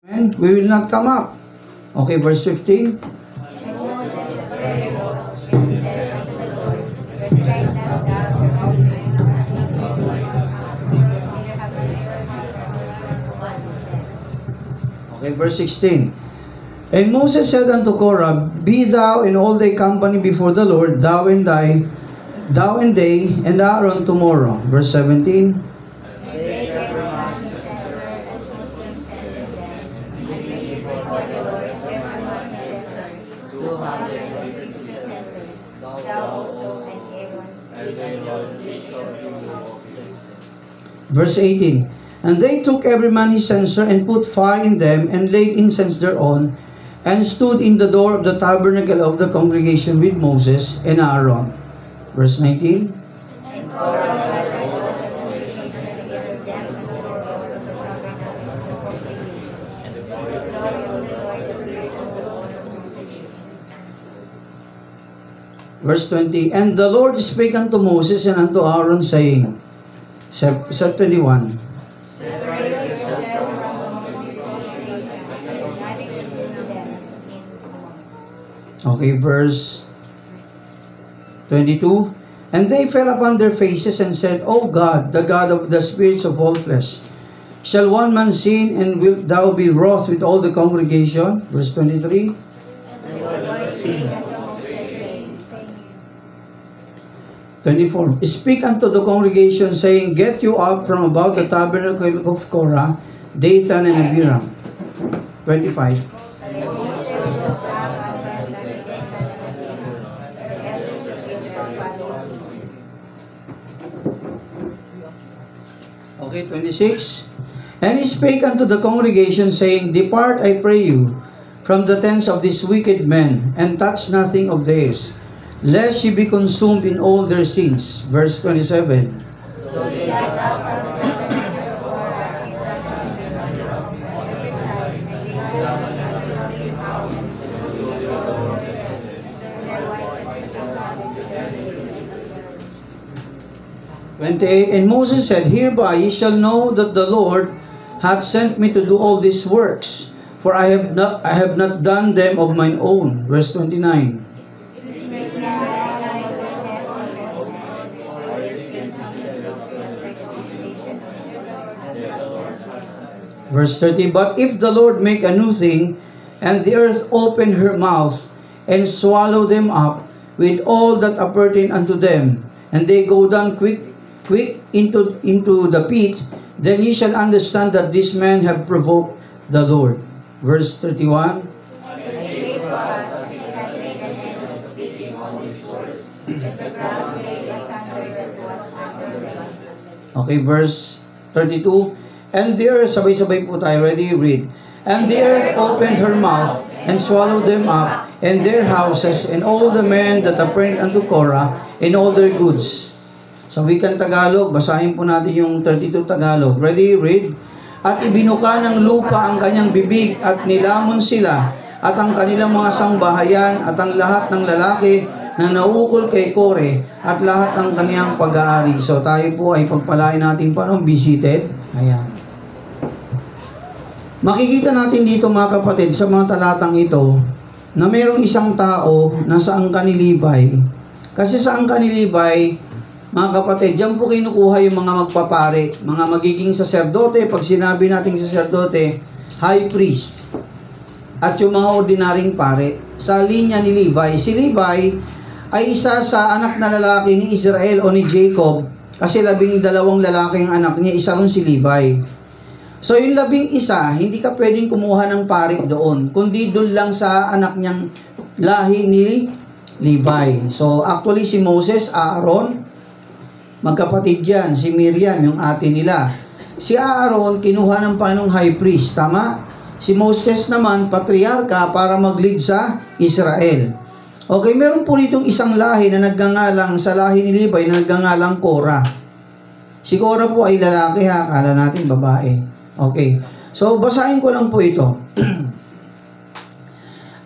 And we will not come up. Okay, verse 15. And Moses was very wroth, and said unto the Lord, Restrike not thou your outbreak, there have I never heard one of them. Okay, verse 16. And Moses said unto Korah, Be thou and all thy company before the Lord, thou and they, and Aaron tomorrow. Verse 17. And they every man his censer, and put incense in them, and bring it before the Lord, every man his censer, 250 censers, thou also and Aaron, each of you. Verse 18. And they took every man his censer, and put fire in them, and laid incense thereon, and stood in the door of the tabernacle of the congregation with Moses and Aaron. Verse 19. And Korah gathered all the congregation together them unto the door of the tabernacle of the congregation, and the glory of the Lord appeared on the door of the congregation. Verse 20. And the Lord spake unto Moses and unto Aaron, saying, 21. Separate yourself from among this congregation, and not exclude them in common. Okay, verse 22. And they fell upon their faces and said, O God, the God of the spirits of all flesh, shall one man sin, and wilt thou be wroth with all the congregation? Verse 23. And the Lord spake unto Moses, saying, 24. Speak unto the congregation, saying, Get you up from about the tabernacle of Korah, Dathan and Abiram. 25. And Moses was up after Dathan and Abiram, and the elders of Israel followed him. Okay, 26. And he spake unto the congregation, saying, Depart, I pray you, from the tents of these wicked men, and touch nothing of theirs, lest ye be consumed in all their sins. Verse 27. So they got up from the tabernacle of Korah, Dathan and Abiram, on every side, and they called them out and stood before the Lord, and their wives and their sons to their children. 28. And Moses said, Hereby ye shall know that the Lord hath sent me to do all these works, for I have not done them of mine own. Verse 29. Verse 30. But if the Lord make a new thing, and the earth open her mouth, and swallow them up with all that appertain unto them, and they go down quick into the pit, then ye shall understand that these men have provoked the Lord. Verse 31. And it came to us, as he had made an end of speaking all these words, that the ground lay asunder that was under them. Okay, verse 32. And the earth, sabay-sabay po tayo, ready, read. And the earth opened her mouth, and swallowed them up, and their houses, and all the men that appeared unto Korah, and all their goods. Sa wikang Tagalog, basahin po natin yung 32 Tagalog. Ready, read. At ibinuka ng lupa ang kanyang bibig, at nilamon sila, at ang kanilang mga sangbahayan, at ang lahat ng lalaki na naukol kay Kore, at lahat ng kaniyang pag-aari. So tayo po ay pagpalain natin paano visited. Ayan. Makikita natin dito mga kapatid sa mga talatang ito na mayroong isang tao na sa angkan ni Levi. Kasi sa angkan ni Levi, mga kapatid, diyan po kinukuha yung mga magpapare, mga magiging saserdote. Pag sinabi nating saserdote, high priest, at yung mga ordinaryong pare. Sa linya ni Levi, si Levi ay isa sa anak na lalaki ni Israel o ni Jacob, kasi 12 lalaking anak niya, isa ron si Levi. So yung 11, hindi ka pwedeng kumuha ng pare doon, kundi doon lang sa anak niyang lahi ni Levi. So actually si Moses, Aaron, magkapatid yan. Si Miriam, yung ate nila. Si Aaron, kinuha ng Panginoong high priest, tama? Si Moses naman, patriarka para mag-lead sa Israel. Okay, meron po ditong isang lahi na nagngangalang sa lahi ni Levi na nagngangalang Korah. Si Korah po ay lalaki ha, akala natin babae. Okay, so basahin ko lang po ito.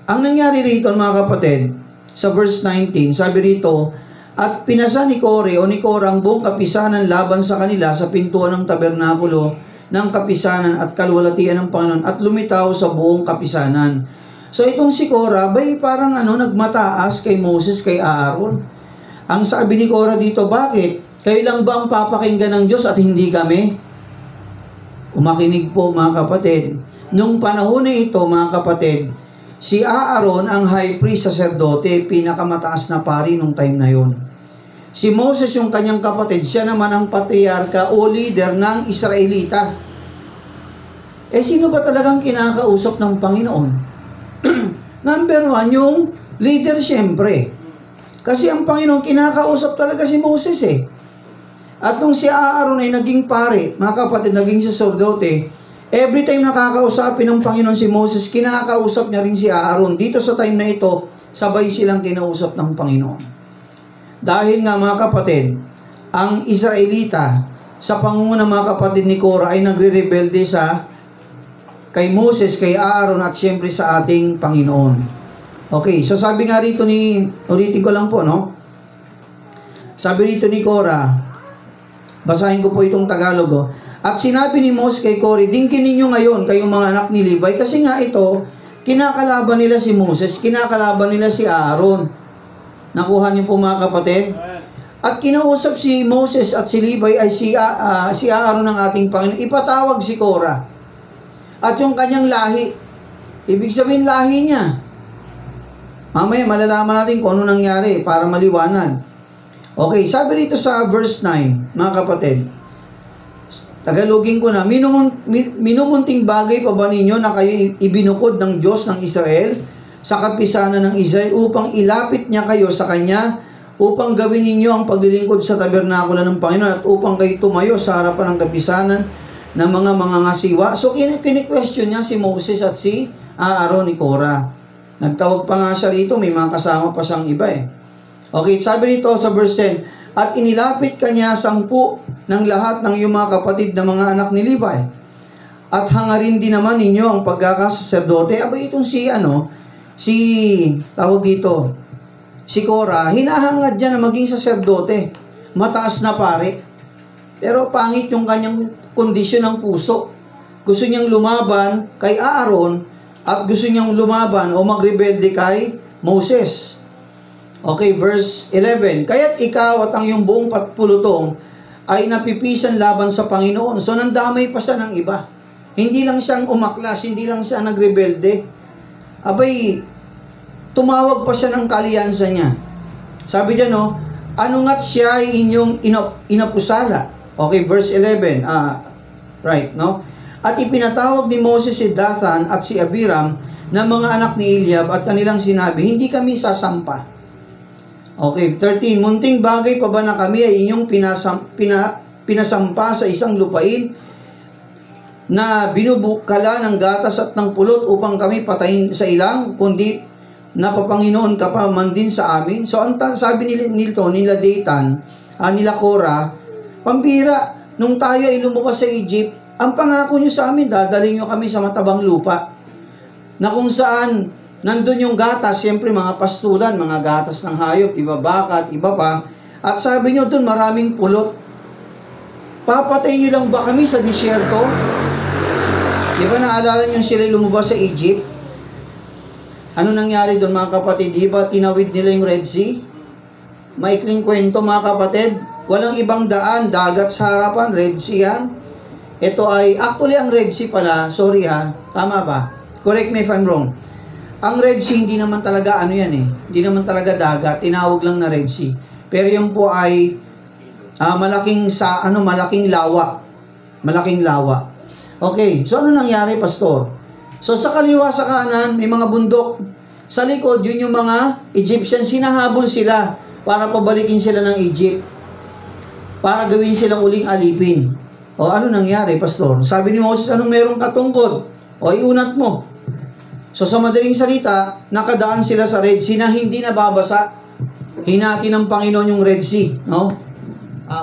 Ang nangyari rito mga kapatid, sa verse 19, sabi rito, at pinasa ni Kore o ni Korah ang buong kapisanan laban sa kanila sa pintuan ng tabernakulo ng kapisanan at kalwalatian ng Panginoon at lumitaw sa buong kapisanan. So itong si Korah, parang nagmataas kay Moses, kay Aaron. Ang sabi ni Korah dito, bakit? Kayo lang ba ang papakinggan ng Diyos at hindi kami? Umakinig po mga kapatid. Nung panahon na ito mga kapatid, si Aaron ang high priest, saserdote, pinakamataas na pari nung time na yon. Si Moses yung kanyang kapatid, siya naman ang patriarka o leader ng Israelita. Sino ba talagang kinakausap ng Panginoon? Number 1, yung leader syempre. Kasi ang Panginoon kinakausap talaga si Moses At nung si Aaron ay naging pare, mga kapatid, naging saserdote, every time nakakausapin ng Panginoon si Moses, kinakausap niya rin si Aaron. Dito sa time na ito, sabay silang kinausap ng Panginoon. Dahil nga mga kapatid, ang Israelita sa pangunguna mga kapatid ni Korah ay nagre-rebelde kay Moses, kay Aaron at siyempre sa ating Panginoon. Okay, so sabi nga rito ulitin ko lang po, Sabi rito ni Korah, basahin ko po itong Tagalog. At sinabi ni Moses kay Korah, dingkin ninyo ngayon kayong mga anak ni Levi, kasi nga ito, kinakalaban nila si Moses, kinakalaban nila si Aaron. Nakuha niyo po mga kapatid? At kinausap si Moses at si Levi ay si Aaron ng ating Panginoon. Ipatawag si Korah. At yung kanyang lahi, ibig sabihin lahi niya. Mamaya malalaman natin kung ano nangyari para maliwanag. Okay, sabi rito sa verse 9, mga kapatid. Tagalogin ko na, minumunting bagay pa ba ninyo na kayo ibinukod ng Diyos ng Israel sa kapisanan ng Israel upang ilapit niya kayo sa Kanya, upang gawin ninyo ang paglilingkod sa tabernakulo ng Panginoon at upang kayo tumayo sa harapan ng kapisanan ng mga ngasiwa. So, kini-question niya si Moses at si Aaron ni Korah. Nagtawag pa nga siya rito, may mga kasama pa siyang iba Okay, sabi rito sa verse 10, at inilapit kanya 10 ng lahat ng iyong mga kapatid na mga anak ni Levi. At hangarin din naman ninyo ang pagkakasaserdote. Abay itong si Korah, hinahangad niya na maging saserdote, mataas na pare. Pero pangit yung kanyang kondisyon ng puso. Gusto niyang lumaban kay Aaron at gusto niyang lumaban o magrebelde kay Moses. Okay, verse 11. Kaya't ikaw at ang iyong buong patpulutong ay napipisan laban sa Panginoon. So, nandamay pa siya ng iba. Hindi lang siyang umaklas, hindi lang siya nagrebelde. Abay, tumawag pa siya ng kaaliyansa niya. Sabi diyan, ano nga't siya ay inyong inapusala. Okay, verse 11. Right, At ipinatawag ni Moses si Dathan at si Abiram na mga anak ni Eliab at kanilang sinabi, hindi kami sasampa. Okay, 13. Munting bagay pa ba na kami ay inyong pinasampa sa isang lupain na binubukala ng gatas at ng pulot upang kami patayin sa ilang, kundi napapanginoon ka pa man din sa amin. So, ang sabi nila Dathan, nila Korah, pambira, nung tayo ay lumabas sa Egypt, ang pangako nyo sa amin, dadaling nyo kami sa matabang lupa, na kung saan nandun yung gatas, siyempre mga pastulan, mga gatas ng hayop, iba baka at iba pa, at sabi nyo dun maraming pulot. Papatay nyo lang ba kami sa disyerto? Di ba naalala nyo sila lumabas sa Egypt? Ano nangyari doon mga kapatid? Di ba tinawid nila yung Red Sea? Maikling kwento mga kapatid. Walang ibang daan, dagat sa harapan, Red Sea yan. Ito ay, actually ang Red Sea pala, sorry tama ba? Correct me if I'm wrong. Ang Red Sea hindi naman talaga hindi naman talaga dagat, tinawag lang na Red Sea. Pero yung po ay malaking lawa. Malaking lawa. Okay, so ano nangyari, pastor? So sa kaliwa sa kanan, may mga bundok. Sa likod, yun yung mga Egyptians, sinahabol sila para pabalikin sila ng Egypt. Para gawin silang uling alipin. O ano nangyari, pastor? Sabi ni Moses, anong merong katungkod? O iunat mo. So sa madaling salita, nakadaan sila sa Red Sea na hindi nababasa. Hinati ng Panginoon yung Red Sea.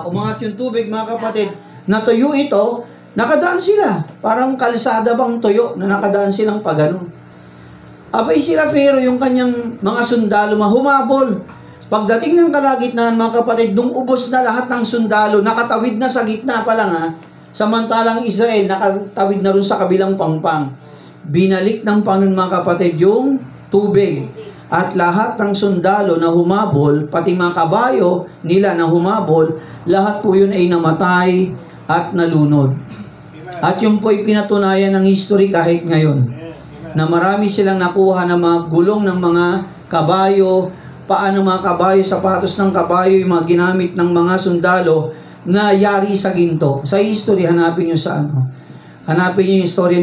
Umangat yung tubig, mga kapatid. Natuyo ito, nakadaan sila. Parang kalsada bang tuyo na nakadaan silang pagano. Abay sila pero yung kanyang mga sundalo humabol. Pagdating ng kalagitnaan, mga kapatid, nung ubos na lahat ng sundalo, nakatawid na sa gitna pa lang Samantalang Israel, nakatawid na rin sa kabilang pangpang. Binalik ng Panginoon mga kapatid yung tubig. At lahat ng sundalo na humabol, pati mga kabayo nila na humabol, lahat po yun ay namatay at nalunod. At yun po ay pinatunayan ng history kahit ngayon. Na marami silang nakuha ng mga gulong ng mga kabayo, paano mga kabayo, sapatos ng kabayo, yung mga ginamit ng mga sundalo na yari sa ginto. Sa history, hanapin nyo sa ano. Hanapin nyo yung story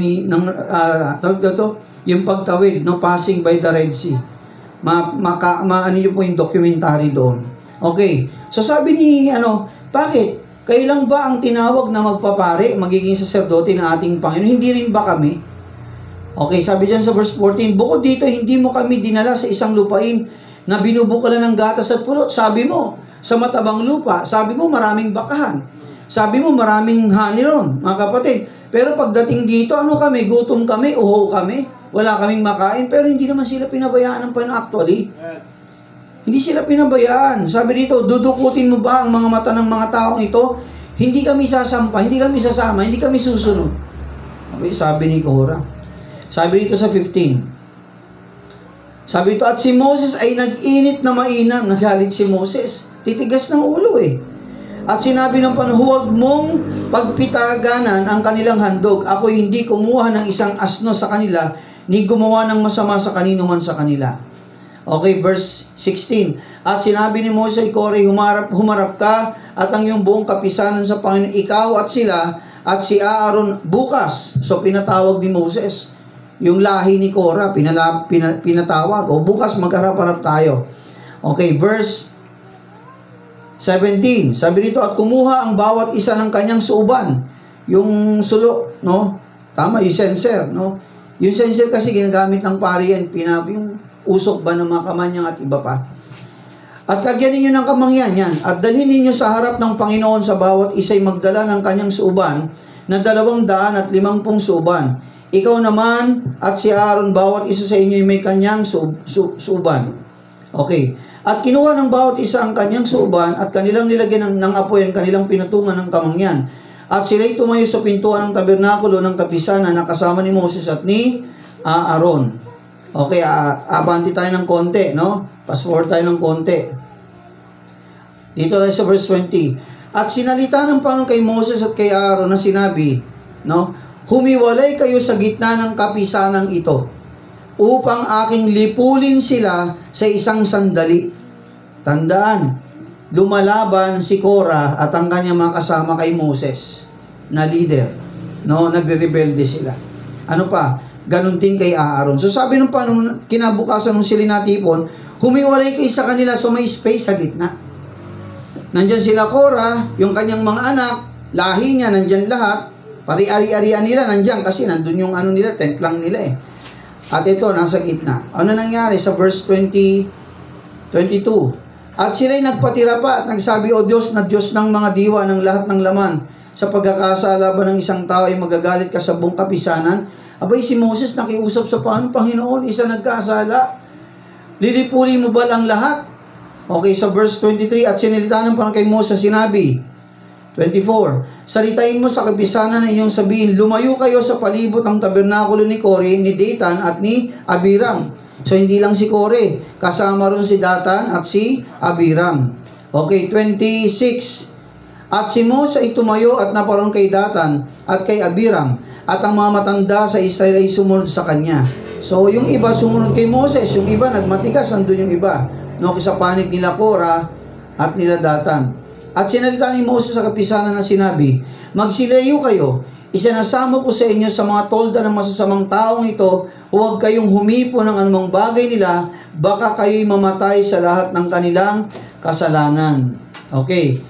yung pagtawid, no, passing by the Red Sea. Ano yun po yung documentary doon. Okay. So sabi ni, bakit? Kailan ba ang tinawag na magpapare, magiging saserdote ng ating Panginoon? Hindi rin ba kami? Okay, sabi dyan sa verse 14, bukod dito, hindi mo kami dinala sa isang lupain na binubukalan ng gatas at pulot. Sabi mo, sa matabang lupa, sabi mo maraming bakahan. Sabi mo maraming honey ron, mga kapatid. Pero pagdating dito, kami? Gutom kami, uho kami, wala kaming makain. Pero hindi naman sila pinabayaan ng Panginoon actually. Hindi sila pinabayaan. Sabi dito, dudukutin mo ba ang mga mata ng mga taong ito? Hindi kami sasampa, hindi kami sasama, hindi kami susunod. Okay, sabi ni Korah. Sabi dito sa 15. Sabi dito, at si Moses ay nag-init na mainam. Nagalit si Moses. Titigas ng ulo eh. At sinabi ng Panginoon, huwag mong pagpitaganan ang kanilang handog. Ako hindi kumuha ng isang asno sa kanila, ni gumawa ng masama sa kanino man sa kanila. Okay, verse 16. At sinabi ni Moses ay Korah, humarap ka at ang iyong buong kapisanan sa Panginoon, ikaw at sila at si Aaron bukas. So pinatawag ni Moses yung lahi ni Korah, pinatawag. O bukas magharap-harap tayo. Okay, verse 17. Sabi dito, at kumuha ang bawat isa ng kanyang suuban. Yung sulo, no? Tama, yung censer, no? Yung censer kasi ginagamit ng pari yan. Yung usok ba ng mga kamanyang at iba pa. At lagyan ninyo ng kamangyan yan. At dalhin ninyo sa harap ng Panginoon sa bawat isa'y magdala ng kanyang suuban na 250 suuban. Ikaw naman at si Aaron, bawat isa sa inyo may kanyang suuban. Okay. At kinuha ng bawat isa ang kanyang suuban at kanilang nilagyan ng apoy ang kanilang pinutungan ng kamangyan. At sila'y tumayo sa pintuan ng tabernakulo ng kapisanan na kasama ni Moses at ni Aaron. Okay, abanti tayo ng konti, no? Fast forward tayo ng konti. Dito tayo sa verse 20. At sinalita ng Panginoon kay Moses at kay Aaron na sinabi, no? Humiwalay kayo sa gitna ng kapisanang ito upang aking lipulin sila sa isang sandali. Tandaan, lumalaban si Korah at ang kanyang mga kasama kay Moses na leader. No, nagre-rebelde sila. Ano pa? Ganun din kay Aaron. So sabi nung Panginoon, kinabukasan nung sila natipon, humiwalay kayo sa kanila so may space sa gitna. Nandyan sila Korah, yung kanyang mga anak, lahi niya, nandyan lahat. Pari-ari-arian nila nandyan kasi nandun yung nila, tent lang nila eh. At ito, nasa gitna. Ano nangyari sa verse 22? At sila'y nagpatira pa at nagsabi, O Diyos na Diyos ng mga diwa ng lahat ng laman, sa pagkakasala ba ng isang tao ay magagalit ka sa buong kapisanan? Abay si Moses nakiusap sa Panginoon, isa nagkasala. Lilipulin mo ba lang lahat? Okay, sa verse 23, at sinilita ng Panginoon kay Moses, sinabi, 24, salitain mo sa kapisanan na iyong sabihin, lumayo kayo sa palibot ng tabernakulo ni Kore, ni Datan at ni Abiram. So hindi lang si Kore, kasama ron si Datan at si Abiram. Okay, 26, at si Moses ay tumayo at naparoon kay Datan at kay Abiram, at ang mga matanda sa Israel ay sumunod sa kanya. So yung iba sumunod kay Moses, yung iba nagmatigas, nandun yung iba. No, sa panig nila Korah at nila Datan. At sinalita ni Moses sa kapisanan na sinabi, magsilayo kayo, isinasamo ko sa inyo sa mga tolda ng masasamang taong ito, huwag kayong humipo ng anumang bagay nila, baka kayo'y mamatay sa lahat ng kanilang kasalanan. Okay,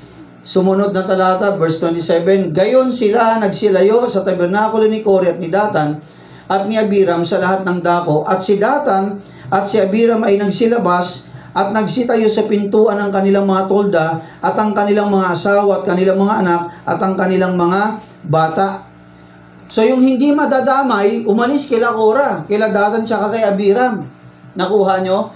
sumunod na talata, verse 27, gayon sila nagsilayo sa tabernakulo ni Kore at ni Datan at ni Abiram sa lahat ng dako, at si Datan at si Abiram ay nagsilabas at nagsitayo sa pintuan ng kanilang mga tolda at ang kanilang mga asawa at kanilang mga anak at ang kanilang mga bata. So yung hindi madadamay, umalis kila Korah, kila Datan tsaka kay Abiram. Nakuha nyo?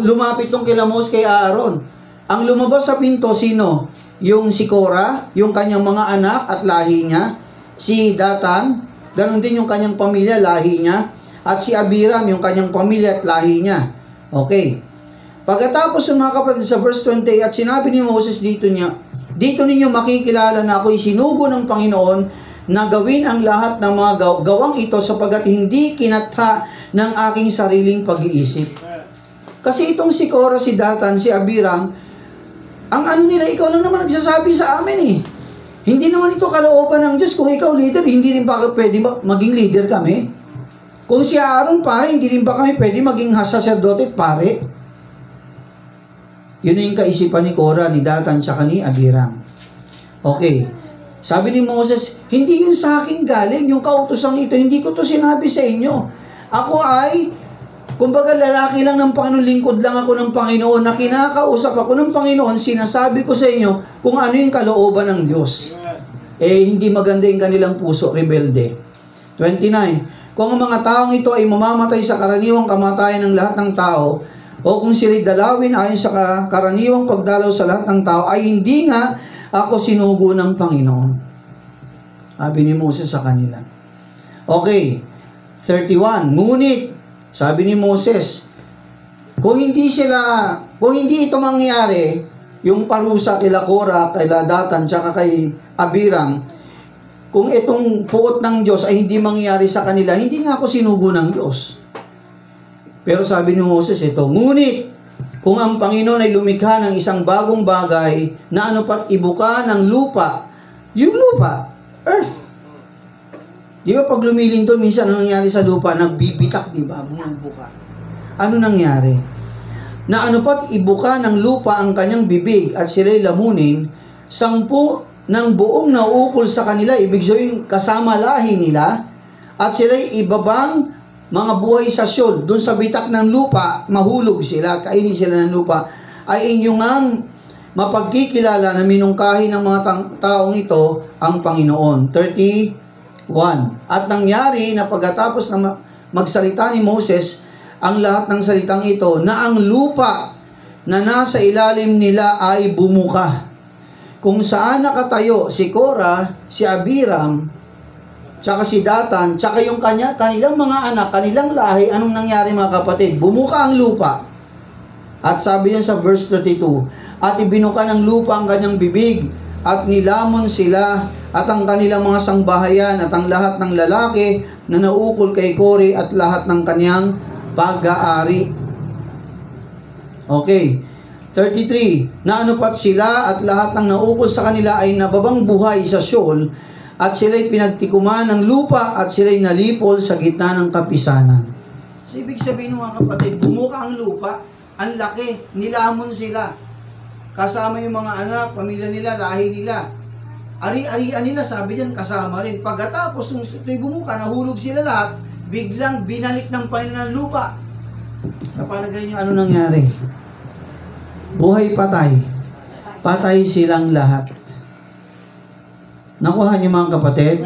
Lumapit tong kila Moses kay Aaron. Ang lumabas sa pinto, sino? Yung si Korah, yung kanyang mga anak at lahi niya, si Datan, ganun din yung kanyang pamilya, lahi niya, at si Abiram, yung kanyang pamilya at lahi niya. Okay. Pagkatapos ng mga kapatid sa verse 28, at sinabi ni Moses dito ninyo makikilala na ako'y sinugo ng Panginoon na gawin ang lahat ng mga gawang ito sapagat hindi kinatha ng aking sariling pag-iisip. Kasi itong si Korah, si Datan, si Abiram, ang ano nila, ikaw lang naman nagsasabi sa amin eh. Hindi naman ito kalooban ng Diyos. Kung ikaw leader, hindi rin ba pwede maging leader kami? Kung si Aaron pare, hindi rin ba kami pwede maging saserdote at pare? Yun yung kaisipan ni Korah, ni Datan, tsaka ni Abiram. Okay. Sabi ni Moses, hindi yun sa akin galing, yung kautosang ito, hindi ko to sinabi sa inyo. Ako ay, kumbaga lalaki lang ng Panginoon, lingkod lang ako ng Panginoon, na kinakausap ako ng Panginoon, sinasabi ko sa inyo kung ano yung kalooban ng Diyos. Hindi maganda yung kanilang puso, rebelde. 29. Kung ang mga taong ito ay mamamatay sa karaniwang kamatayan ng lahat ng tao, o kung sila'y dalawin ayon sa karaniwang pagdalaw sa lahat ng tao, ay hindi nga ako sinugo ng Panginoon. Sabi ni Moses sa kanila. Okay. 31. Ngunit, sabi ni Moses, kung hindi ito mangyari, yung parusa kila Korah, kila Datan, tsaka kay Abiram, kung itong puot ng Diyos ay hindi mangyari sa kanila, hindi nga ako sinugo ng Diyos. Pero sabi ni Moses ito, ngunit, kung ang Panginoon ay lumikha ng isang bagong bagay na ano pat ibuka ng lupa, yung lupa, earth. Di ba pag lumiling doon, minsan ano nangyari sa lupa? Nagbibitak, di ba? Bumubuka. Ano nangyari? Na ano pat ibuka ng lupa ang kanyang bibig at sila'y lamunin, 10 ng buong nauukol sa kanila, ibig sabihin kasama lahi nila, at sila'y ibabang mga buhay sa syol, doon sa bitak ng lupa, mahulog sila, kainin sila ng lupa, ay inyong ang mapagkikilala na minungkahi ng mga taong ito ang Panginoon. 31. At nangyari na pagkatapos na magsalita ni Moses ang lahat ng salitang ito, na ang lupa na nasa ilalim nila ay bumuka. Kung saan nakatayo si Korah, si Abiram, tsaka si Datan, tsaka yung kanilang mga anak, kanilang lahi, anong nangyari mga kapatid? Bumuka ang lupa. At sabi niya sa verse 32, at ibinuka ng lupa ang kanyang bibig, at nilamon sila, at ang kanilang mga sangbahayan, at ang lahat ng lalaki na naukol kay Kore, at lahat ng kanyang pag-aari. Okay. 33, na anupat sila at lahat ng naukol sa kanila ay nababang buhay sa Sheol, at sila'y pinagtikuman ng lupa at sila'y nalipol sa gitna ng kapisanan. So, ibig sabihin mga kapatid, bumuka ang lupa, ang laki, nilamon sila. Kasama yung mga anak, pamilya nila, lahi nila. Ari-arian nila, sabi diyan, kasama rin. Pagkatapos, nung ito'y bumuka, nahulog sila lahat, biglang binalik ng Panginoon ng lupa. Sa palagay niyo, ano nangyari? Buhay patay. Patay silang lahat. Nakuha niyo mga kapatid?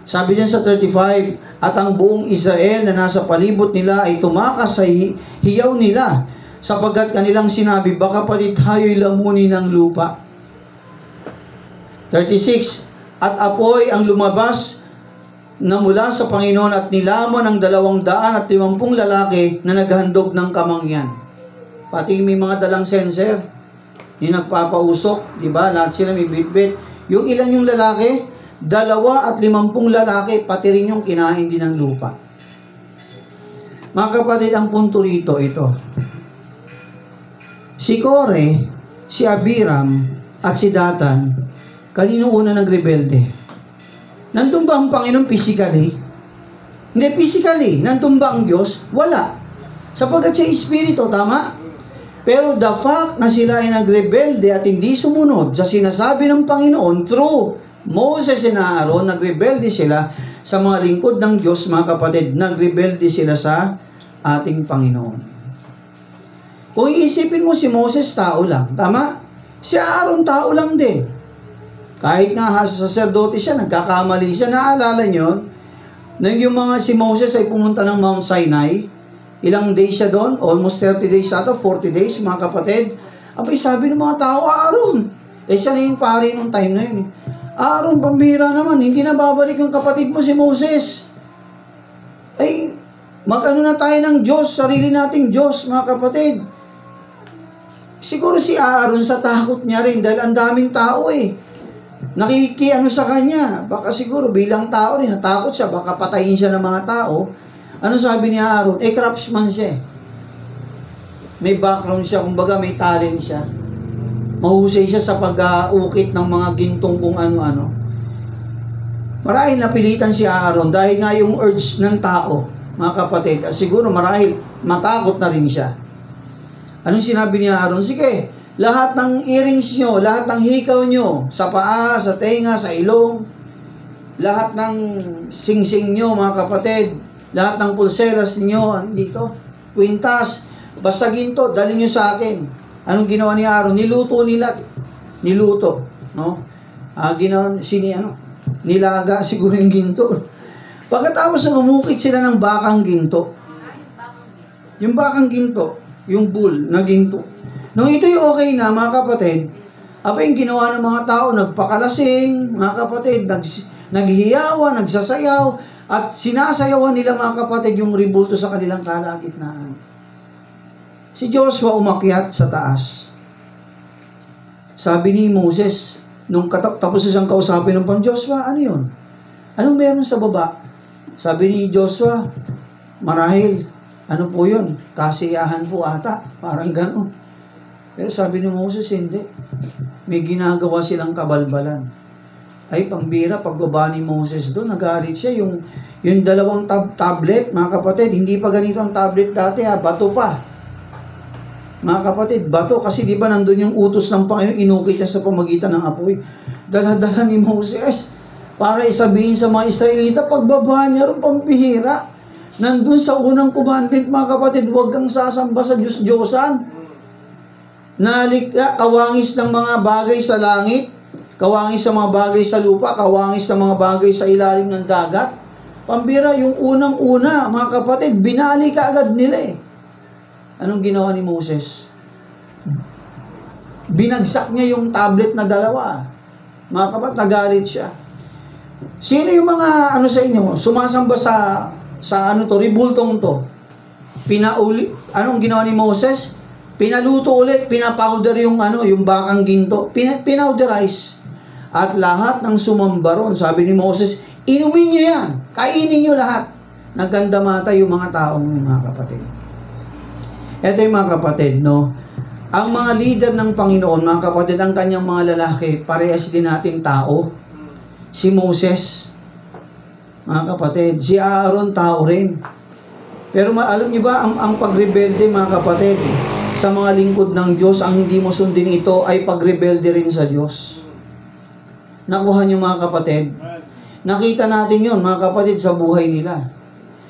Sabi diyan sa 35, at ang buong Israel na nasa palibot nila ay tumakas sa hiyaw nila, sapagkat kanilang sinabi, baka pati tayo'y lamunin ng lupa. 36, at apoy ang lumabas na mula sa Panginoon at nilamon ang 250 lalaki na naghandog ng kamangyan. Pati may mga dalang sensor, yung nagpapausok, di ba? Lahat sila may bitbit. Yung ilan yung lalaki, 250 lalaki, pati rin yung kinain din ng lupa. Mga kapatid, ang punto rito, ito. Si Kore, si Abiram, at si Datan, kanino una nagrebelde? Nandun ba ang Panginoon physically? Hindi physically. Nandun ba ang Diyos? Wala. Sapagkat siya Espiritu, tama? Pero the fact na sila ay nagrebelde at hindi sumunod sa sinasabi ng Panginoon through Moses and Aaron, nagrebelde sila sa mga lingkod ng Diyos, mga kapatid, nagrebelde sila sa ating Panginoon. Kung iisipin mo si Moses, tao lang, tama? Si Aaron, tao lang din. Kahit nga saserdote siya, nagkakamali siya, naalala nyo, nang yung si Moses ay pumunta ng Mount Sinai, ilang days siya doon? Almost 30 days ata, 40 days, mga kapatid. Abay, sabi ng mga tao, Aaron. Siya na yung pari nung time na yun. Aaron, pambihira naman, hindi na babalik ang kapatid mo si Moses. Ay, mag-ano na tayo ng Diyos, sarili nating Diyos, mga kapatid. Siguro si Aaron sa takot niya rin, dahil ang daming tao nakikiano sa kanya. Baka siguro bilang tao rin, natakot siya, baka patayin siya ng mga tao. Ano sabi ni Aaron? Craftsman siya. May background siya, kumbaga may talent siya. Mahusay siya sa pag-ukit ng mga gintong kung ano-ano. Marahil napilitan si Aaron dahil nga yung urge ng tao, mga kapatid. At siguro marahil matakot na rin siya. Anong sinabi ni Aaron? Sige, lahat ng earrings nyo, lahat ng hikaw nyo, sa paa, sa tenga, sa ilong, lahat ng singsing nyo, mga kapatid, lahat ng pulseras nyo, dito, kwintas, basta ginto, dali nyo sa akin. Anong ginawa ni Aaron? Niluto nila. Niluto. No? Nilaga siguro yung ginto. Pagkatapos umukit sila ng bakang ginto. Yung bakang ginto, yung bull na ginto. Nung ito'y okay na, mga kapatid, yung ginawa ng mga tao, nagpakalasing, mga kapatid, naghihiyawan, nagsasayaw, at sinasayawan nila, mga kapatid, yung ribulto sa kanilang kalagitnaan. Si Joshua umakyat sa taas. Sabi ni Moses, nung tapos siyang kausapin ng Panginoon, Joshua, ano yun? Anong meron sa baba? Sabi ni Joshua, marahil, ano po yun? Kasiyahan po ata. Parang gano'n. Pero sabi ni Moses, hindi. May ginagawa silang kabalbalan. Ay, pambira, pagbaba ni Moses doon, nagalit siya. Yung dalawang tablet, mga kapatid, hindi pa ganito ang tablet dati, bato pa. Mga kapatid, bato, kasi di ba nandun yung utos ng Panginoon, inukit niya sa pamagitan ng apoy. Dala-dala ni Moses, para isabihin sa mga Israelita, pagbaba niya rin pambihira. Nandun sa unang commandment, mga kapatid, huwag kang sasamba sa Diyos-Diyosan. Kawangis ng mga bagay sa langit, kawangis sa mga bagay sa lupa, kawangis sa mga bagay sa ilalim ng dagat. Pambira, yung unang-una, mga kapatid, binali ka agad nila Anong ginawa ni Moses? Binagsak niya yung tablet na dalawa. Mga kapatid, nagalit siya. Sino yung mga sa inyo, sumasamba sa ribultong to? Anong ginawa ni Moses? Pinaluto ulit, pinapowder yung bakang ginto. Pinowderize. At lahat ng sumambaron, sabi ni Moses, inumin nyo yan, kainin nyo lahat. Nagkandamata yung mga taong mga kapatid. Ito yung mga kapatid, ang mga leader ng Panginoon, mga kapatid, ang kanyang mga lalaki, parehas din nating tao. Si Moses, mga kapatid, si Aaron, tao rin. Pero alam niyo ba, ang pagrebelde, mga kapatid, sa mga lingkod ng Diyos, ang hindi mo sundin ito ay pagrebelde rin sa Diyos. Nakuha niyo, mga kapatid? Nakita natin yon, mga kapatid, sa buhay nila.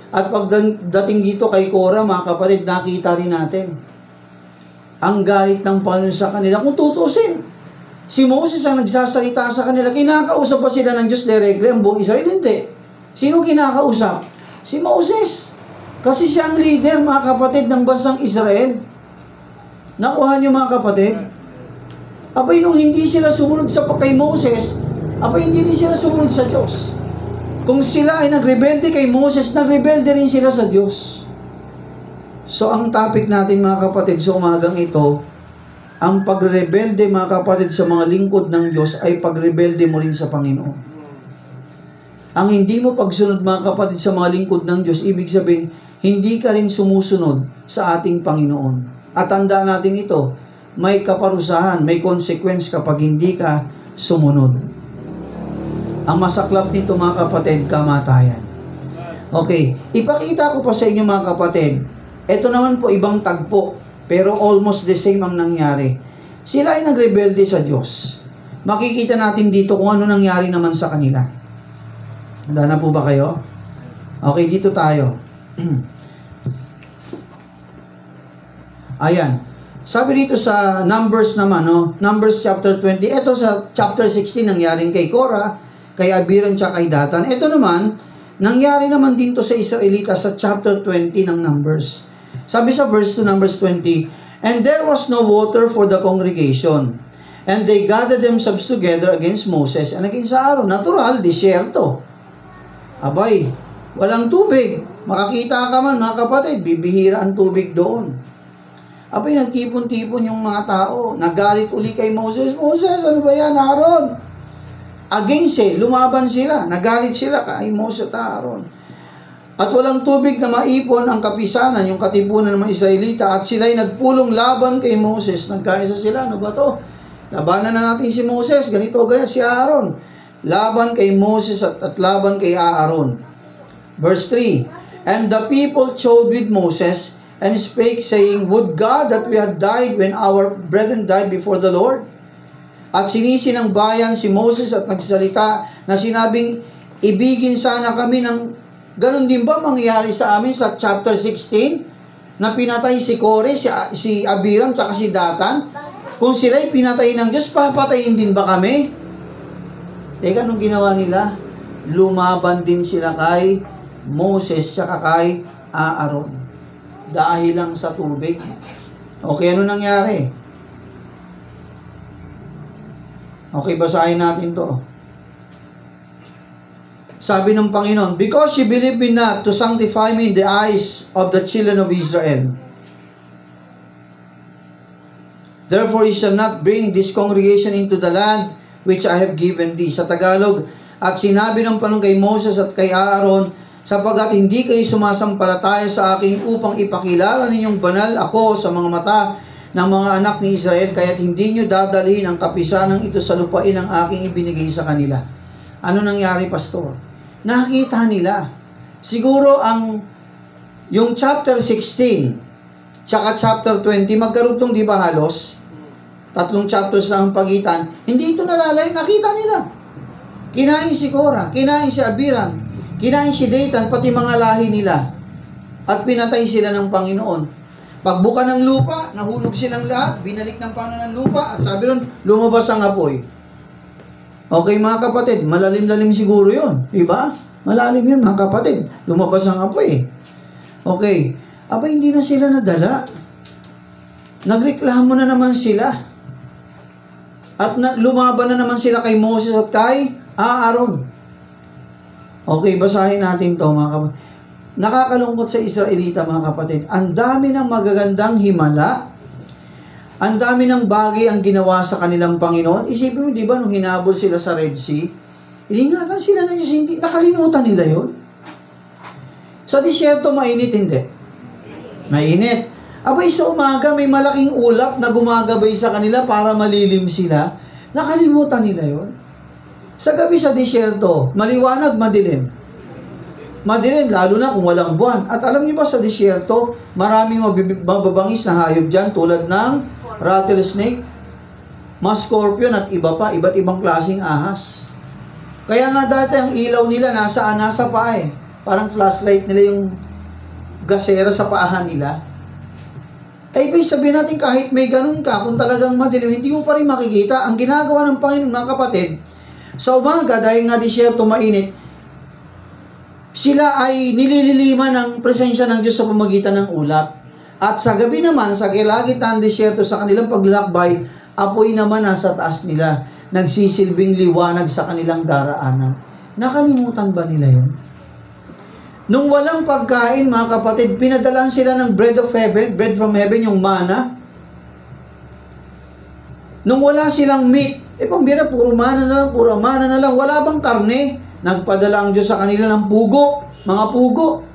At pagdating dito kay Korah, mga kapatid, nakita rin natin ang galit ng Panginoon sa kanila. Kung tutusin, si Moses ang nagsasalita sa kanila, kinakausap pa sila ng Diyos directly, ang buong Israel, hindi. Sino kinakausap? Si Moses. Kasi siya ang leader, mga kapatid, ng bansang Israel. Nakuha niyo, mga kapatid? Abay, nung hindi sila sumunod sa kay Moses, abay, hindi rin sila sumunod sa Diyos. Kung sila ay nagrebelde kay Moses, nagrebelde rin sila sa Diyos. So, ang topic natin, mga kapatid, sa umagang ito, ang pagrebelde, mga kapatid, sa mga lingkod ng Diyos ay pagrebelde mo rin sa Panginoon. Ang hindi mo pagsunod, mga kapatid, sa mga lingkod ng Diyos, ibig sabihin, hindi ka rin sumusunod sa ating Panginoon. At tandaan natin ito, may kaparusahan, may consequence kapag hindi ka sumunod. Ang masaklap nito, mga kapatid, kamatayan. Okay, ipakita ko pa sa inyo, mga kapatid. Ito naman po, ibang tagpo, pero almost the same ang nangyari. Sila ay nagrebelde sa Diyos. Makikita natin dito kung ano nangyari naman sa kanila. Handa na po ba kayo? Okay, dito tayo. Ayan. Sabi dito sa Numbers naman, Numbers chapter 20. Ito sa chapter 16, nangyaring kay Korah, kay Abiram, tsaka kay Datan. Ito naman, nangyari naman din to sa Israelita sa chapter 20 ng Numbers. Sabi sa verse 2, Numbers 20, And there was no water for the congregation. And they gathered themselves together against Moses and against Aaron. Natural, disyerto. Abay, walang tubig. Makakita ka man, mga kapatid, bibihira ang tubig doon. Abay, nagtipon-tipon yung mga tao. Nagalit uli kay Moses. Moses, ano ba yan, Aaron? Against lumaban sila. Nagalit sila kay Moses at Aaron. At walang tubig na maipon ang kapisanan, yung katipunan ng mga Israelita, at sila'y nagpulong laban kay Moses. Nagkaisa sila, ano ba to? Labanan na natin si Moses, ganito, ganyan, si Aaron. Laban kay Moses at laban kay Aaron. Verse 3, And the people chode with Moses, and spake, saying, Would God that we had died when our brethren died before the Lord? At sinisi ng bayan si Moses at nagsalita na sinabing, ibigin sana kami ng ganon din ba mangyayari sa amin sa chapter 16 na pinatay si Kore, si Abiram, tsaka si Datan? Kung sila'y pinatay ng Diyos, papatayin din ba kami? Teka, anong ginawa nila? Lumaban din sila kay Moses tsaka kay Aaron. Dahil lang sa tubig. Okay, ano nangyari? Okay, basahin natin to. Sabi ng Panginoon, Because she believed me not to sanctify me in the eyes of the children of Israel, therefore you shall not bring this congregation into the land which I have given thee. Sa Tagalog, at sinabi ng Panginoon kay Moses at kay Aaron, sapagkat hindi kayo sumasampalataya sa akin upang ipakilala ninyong banal ako sa mga mata ng mga anak ni Israel, kaya't hindi nyo dadalhin ang kapisanang ito sa lupain ang aking ibinigay sa kanila. Ano nangyari, Pastor? Nakita nila. Siguro yung chapter 16 tsaka chapter 20 magkarugtong, di ba halos? 3 chapters ang pagitan. Hindi ito nalalay, nakita nila. Kinain si Korah, kinain si Abiram, kinain si Datan, pati mga lahi nila. At pinatay sila ng Panginoon. Pagbuka ng lupa, nahulog silang lahat, binalik ng Panginoon ng lupa, at sabi ron, lumabas ang apoy. Okay mga kapatid, malalim-lalim siguro yun. Diba? Malalim yun mga kapatid. Lumabas ang apoy. Okay. Aba, hindi na sila nadala. Nagreklamo na naman sila. At lumaban na naman sila kay Moses at kay Aaron. Okay, basahin natin to mga kapatid. Nakakalungkot sa Israelita mga kapatid. Ang dami ng magagandang himala. Ang dami ng bagay ang ginawa sa kanilang Panginoon. Isipin mo, di ba, nung hinabol sila sa Red Sea, iningatan sila ng Diyos, hindi, nakalimutan nila yon. Sa disyerto, mainit, hindi. Mainit. Abay, sa umaga, may malaking ulap na gumagabay sa kanila para malilim sila. Nakalimutan nila yon. Sa gabi sa disyerto, maliwanag, madilim. Madilim, lalo na kung walang buwan. At alam niyo ba sa disyerto, maraming mababangis na hayop dyan, tulad ng rattlesnake, mga scorpion at iba pa, iba't ibang klaseng ahas. Kaya nga dati ang ilaw nila nasa paa eh. Parang flashlight nila yung gasera sa paahan nila. Ay, sabihin natin kahit may ganun ka, kung talagang madilim, hindi mo pa rin makikita. Ang ginagawa ng Panginoon, mga kapatid, sa umaga, dahil nga disyerto mainit, sila ay nilililiman ng presensya ng Diyos sa pamagitan ng ulap. At sa gabi naman, sa kilagitan disyerto sa kanilang paglalakbay, apoy naman nasa taas nila, nagsisilbing liwanag sa kanilang daraanan. Nakalimutan ba nila yun? Nung walang pagkain, mga kapatid, pinadalan sila ng bread of heaven, bread from heaven, yung manna. Nung wala silang meat, pambira, puro mana na lang, wala bang karne? Nagpadala ang Diyos sa kanila ng pugo, mga pugo.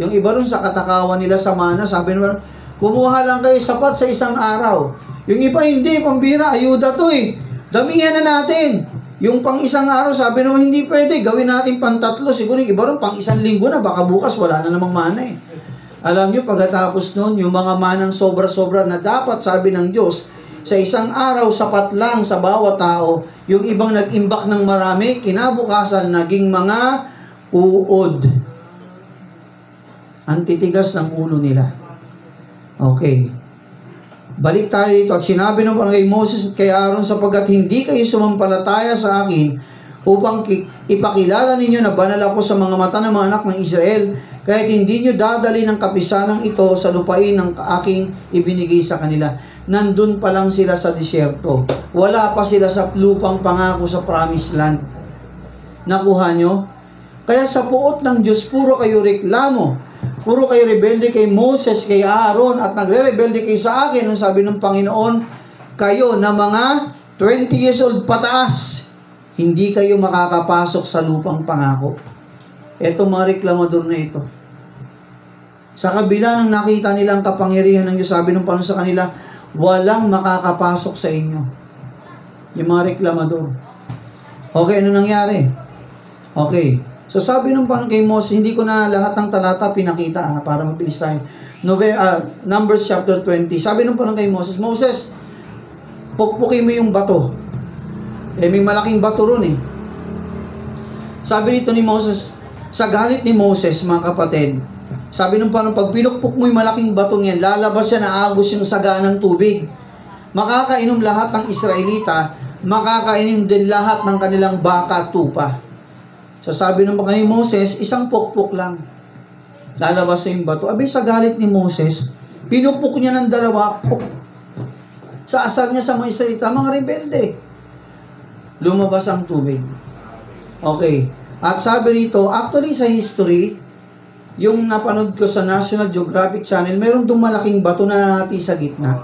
Yung iba rin sa katakawan nila sa mana, sabi naman, kumuha lang kayo sapat sa isang araw. Yung iba hindi, pambira, ayuda to eh. Damihan na natin. Yung pang isang araw, sabi naman, hindi pwede, gawin natin pang 3. Siguro yung iba rin, pang 1 linggo na, baka bukas wala na namang mana eh. Alam nyo, pagkatapos nun, yung mga manang sobra-sobra na dapat, sabi ng Diyos, sa isang araw, sapat lang sa bawat tao. Yung ibang nag-imbak ng marami, kinabukasan, naging mga uod. Ang titigas ng ulo nila. Okay. Balik tayo dito. At sinabi ng Panginoon kay Moses at kay Aaron, sapagkat hindi kayo sumampalataya sa akin upang ipakilala ninyo na banal ako sa mga mata ng mga anak ng Israel, kahit hindi nyo dadali ng kapisanang ito sa lupain ng aking ibinigay sa kanila. Nandun pa lang sila sa disyerto. Wala pa sila sa lupang pangako sa promised land. Nakuha nyo? Kaya sa puot ng Diyos, puro kayo reklamo. Puro kayo rebelde kay Moses, kay Aaron, at nagre-rebelde kayo sa akin. Ang sabi ng Panginoon, kayo na mga 20 years old pataas, hindi kayo makakapasok sa lupang pangako. Eto mga reklamador na ito. Sa kabila ng nakita nilang kapangyarihan ng Diyos, sabi ng Panginoon sa kanila, walang makakapasok sa inyo. Yung mga reklamador. Okay, ano nangyari? Okay. So sabi ng Panginoon kay Moses, hindi ko na lahat ng talata pinakita para mabilis tayo. Numbers chapter 20. Sabi ng Panginoon kay Moses, Moses, pukpukin mo yung bato. May malaking bato ron eh. Sabi nito ni Moses, sa galit ni Moses, mga kapatid, sabi ng Panginoon, pag pinukpok mo yung malaking batong yan, lalabas siya na agos yung saga ng tubig. Makakainom lahat ng Israelita, makakainom din lahat ng kanilang baka at tupa. So sabi ng Panginoon Moses, isang pukpok lang. Lalabas na yung bato. Abay, sa galit ni Moses, pinupok niya ng dalawa, sa asal niya sa mga Israelita, mga rebelde. Lumabas ang tubig. Okay. At sabi rito, actually sa history, yung napanood ko sa National Geographic Channel, meron dong malaking bato na nahati sa gitna.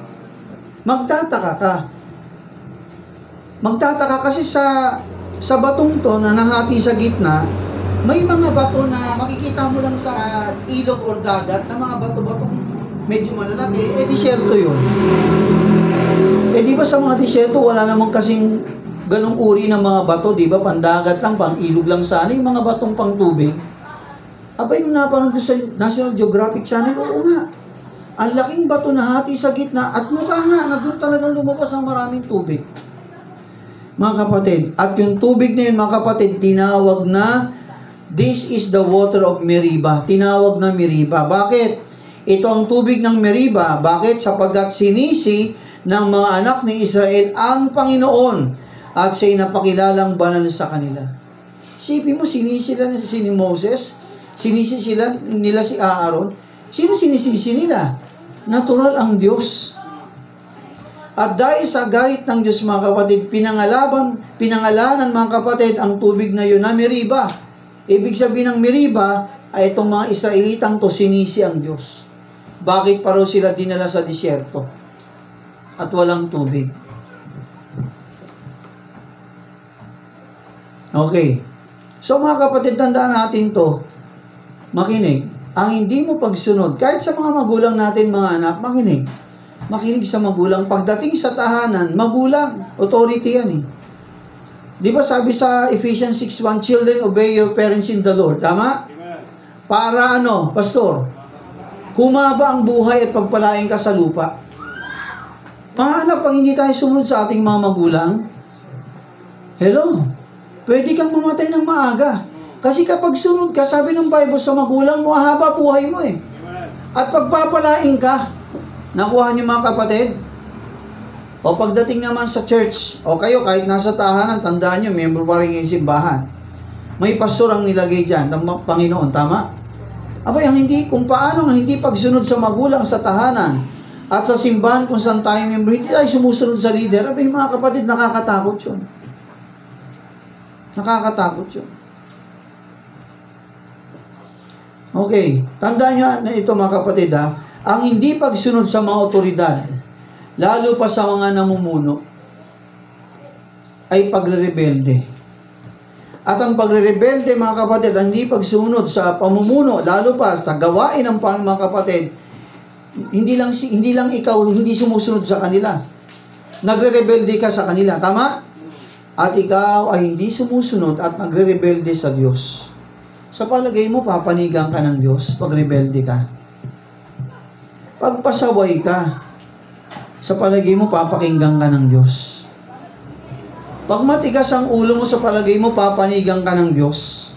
Magtataka ka. Magtataka kasi sa batong to na nahati sa gitna, may mga bato na makikita mo lang sa ilog or dagat na mga bato-batong medyo malalaki. Disyerto yun. Di ba sa mga disyerto, wala namang kasing ganong uri ng mga bato, di ba? Pandagat lang, pang ilog lang sana, yung mga batong pang tubig. Abay, yung napanood ko sa National Geographic Channel, oo nga. Ang laking bato na hati sa gitna at mukha nga na doon talagang lumabas ang maraming tubig. Mga kapatid, at yung tubig na yun, mga kapatid, tinawag na, this is the water of Meriba. Tinawag na Meriba. Bakit? Ito ang tubig ng Meriba. Bakit? Sapagkat sinisi ng mga anak ni Israel ang Panginoon at siya'y napakilalang banal sa kanila. Isipin mo, sinisi sila si Moses, sinisi sila nila si Aaron. Sino sinisisi nila? Natural ang Diyos. At dahil sa galit ng Diyos, mga kapatid, pinangalanan, mga kapatid, ang tubig na yun na Meriba. Ibig sabihin ng Meriba ay itong mga Israelitang to sinisi ang Diyos. Bakit pa raw sila dinala sa disyerto at walang tubig? Okay. So mga kapatid, tandaan natin to. Makinig. Ang hindi mo pagsunod, kahit sa mga magulang natin, mga anak, makinig. Makinig sa magulang. Pagdating sa tahanan, magulang, authority yan eh. Di ba sabi sa Ephesians 6:1, children, obey your parents in the Lord. Tama? Para ano, pastor? Humaba ang buhay at pagpalain ka sa lupa. Mga anak, pag hindi tayo sumunod sa ating mga magulang, hello, pwede kang mamatay ng maaga. Kasi kapag sunod ka, sabi ng Bible sa magulang mo, haba buhay mo eh. At pagpapalain ka. Nakuha niyo mga kapatid? O pagdating naman sa church, o kayo kahit nasa tahanan, tandaan niyo, member pa rin yung simbahan. May pastor ang nilagay dyan ng Panginoon, tama? Abay, kung paano ang hindi pagsunod sa magulang sa tahanan at sa simbahan kung saan tayo member, hindi tayo sumusunod sa leader, abay mga kapatid, nakakatakot yun. Nakakatakot yun. Okay, tandaan nyo na ito mga kapatid ang hindi pagsunod sa mga otoridad, lalo pa sa mga namumuno, ay pagre-rebelde. At ang pagre-rebelde mga kapatid, ang hindi pagsunod sa pamumuno, lalo pa sa gawain ng mga kapatid, hindi lang ikaw hindi sumusunod sa kanila. Nagre-rebelde ka sa kanila, tama? At ikaw ay hindi sumusunod at nagre-rebelde sa Diyos. Sa palagay mo, papanigang ka ng Diyos pag rebelde ka. Pagpasaway ka, sa palagay mo, papakinggan ka ng Diyos. Pag matigas ang ulo mo, sa palagay mo, papanigang ka ng Diyos.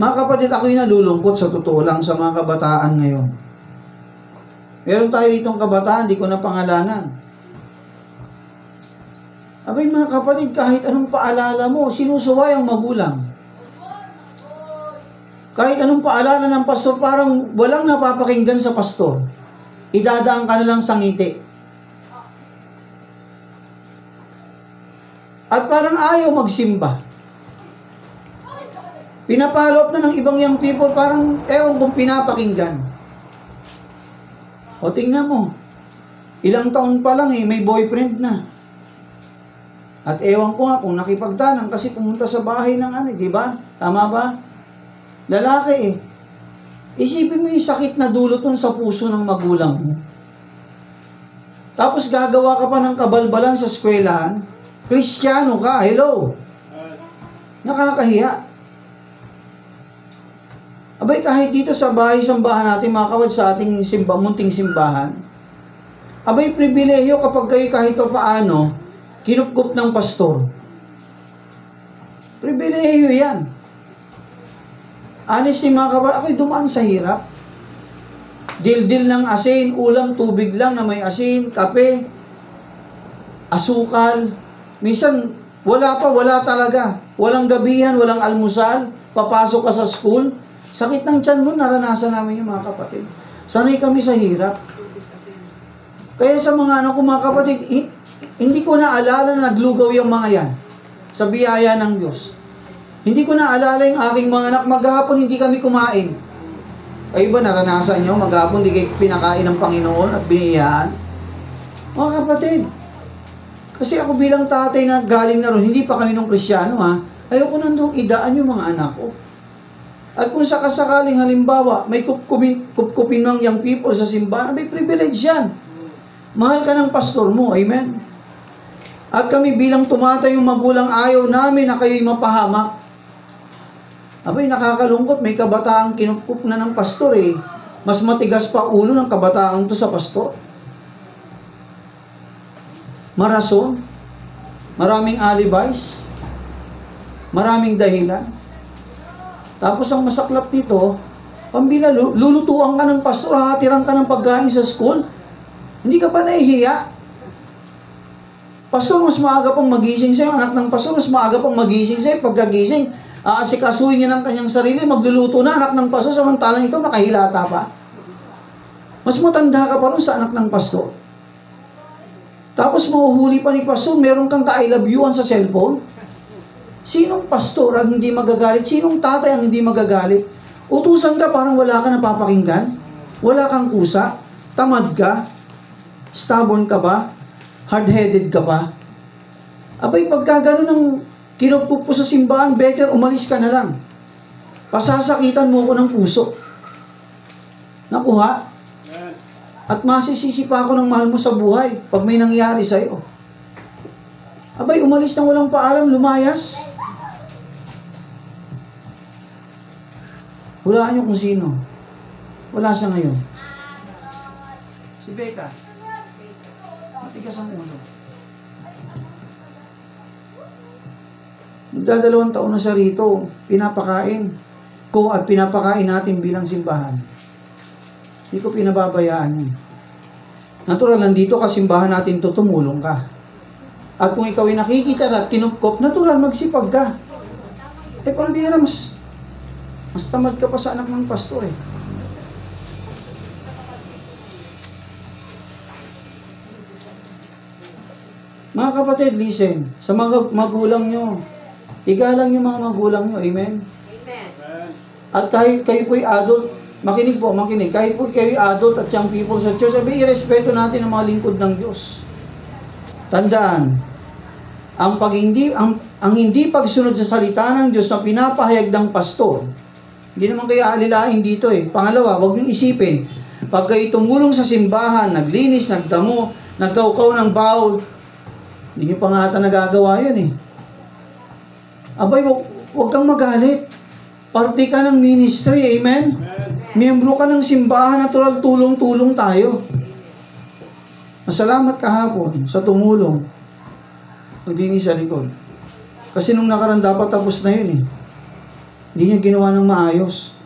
Mga kapatid, ako'y nalulungkot sa totoo lang sa mga kabataan ngayon. Meron tayo ditong kabataan, di ko na pangalanan. Abay mga kapatid, kahit anong paalala mo, sinusuway ang magulang. Kahit anong paalala ng pastor, parang walang napapakinggan sa pastor. Idadaan ka na lang sa ngiti. At parang ayaw magsimba. Pinapalop na ng ibang young people, parang ewan kung pinapakinggan. O tingnan mo, ilang taon pa lang may boyfriend na. At ewan ko nga kung nakipagtanang kasi pumunta sa bahay ng di ba? Tama ba? Lalaki Isipin mo yung sakit na dulot nun sa puso ng magulang mo. Tapos gagawa ka pa ng kabalbalan sa eskwelahan. Kristiyano ka, hello. Nakakahiya. Abay, kahit dito sa bahay-sambahan natin, mga kawad, sa ating munting simbahan, abay, pribileyo kapag kayo kahit pa paano, kinupkup ng pastor. Pribileyo yan. Honestly, mga kawad, ako'y dumaan sa hirap. Dil-dil ng asin, ulam, tubig lang na may asin, kape, asukal. Minsan, wala talaga. Walang gabihan, walang almusal, papasok ka sa school. Sakit ng tiyan mo, naranasan namin yung mga kapatid. Sanay kami sa hirap. Kaya sa mga mga kapatid, hindi ko naalala na naglugaw yung mga yan sa biyaya ng Diyos. Hindi ko naalala yung aking mga anak, maghapon hindi kami kumain. Kayo ba naranasan nyo, maghapon hindi kayo pinakain ng Panginoon at biniyayaan? Mga kapatid, kasi ako bilang tatay na galing na ron, hindi pa kami nung Kristyano ayoko nandong idaan yung mga anak ko. At kung sakasakaling halimbawa, may kupkupin ng young people sa simbahan, may privilege yan. Mahal ka ng pastor mo, amen? At kami bilang tumatay yung magulang, ayaw namin na kayo'y mapahamak. Abay, nakakalungkot, may kabataang kinupkup na ng pastor Mas matigas pa ulo ng kabataang to sa pastor. Marason, maraming alibis, maraming dahilan. Tapos ang masaklap nito, pambila, lulutuan ka ng pastor, hahatiran ka ng pagkain sa school, hindi ka pa nahihiya. Pastor, mas maaga pang magising sa'yo, anak ng pastor, mas maaga pang magising sa'yo, pagkagising, asikasuhin niya ng kanyang sarili, magluluto na, anak ng pastor, samantalang ikaw nakahilata pa. Mas matanda ka pa rin sa anak ng pastor. Tapos mahuhuli pa ni pastor, meron kang ka-I love you-an sa cellphone. Sinong pastor ang hindi magagalit? Sinong tatay ang hindi magagalit? Utusan ka, parang wala ka napapakinggan? Wala kang kusa? Tamad ka? Stubborn ka ba? Hard-headed ka ba? Abay, pagka gano'n ang kinupkup po sa simbahan, better umalis ka na lang. Pasasakitan mo ko ng puso. Nakuha? At masisisi pa ako ng mahal mo sa buhay pag may nangyari sa'yo. Abay, umalis nang walang paalam, lumayas. Hulaan niyo kung sino. Wala siya ngayon. Si Becca. Matigas ang ulo. Magdadalawang taon na siya rito. Pinapakain ko at pinapakain natin bilang simbahan. Hindi ko pinababayaan yun. Natural, nandito ka simbahan natin to, tumulong ka. At kung ikaw ay nakikita at kinupkop, natural, magsipag ka. Pambihira, mas tamad ka pa sa anak ng pastor Mga kapatid, listen. Sa mga magulang nyo, igalang yung mga magulang nyo. Amen? Amen. At kahit kayo po'y adult, makinig. Kahit po'y kayo adult at young people sa church, sabi, irespeto natin ang mga lingkod ng Diyos. Tandaan, ang hindi pagsunod sa salita ng Diyos na pinapahayag ng pastor, hindi naman kayo alilain dito Pangalawa, huwag niyong isipin, pag kayo tumulong sa simbahan, naglinis, nagdamo, nagkaukaw ng bawal, hindi niyo pa nga ata nagagawa yun Abay, huwag kang magalit. Parte ka ng ministry, amen? Miyembro ka ng simbahan, natural, tulong-tulong tayo. Masalamat kahapon sa tumulong. Maglinis sa likod. Kasi nung nakaraan dapat tapos na yun Hindi niya ginawa ng maayos.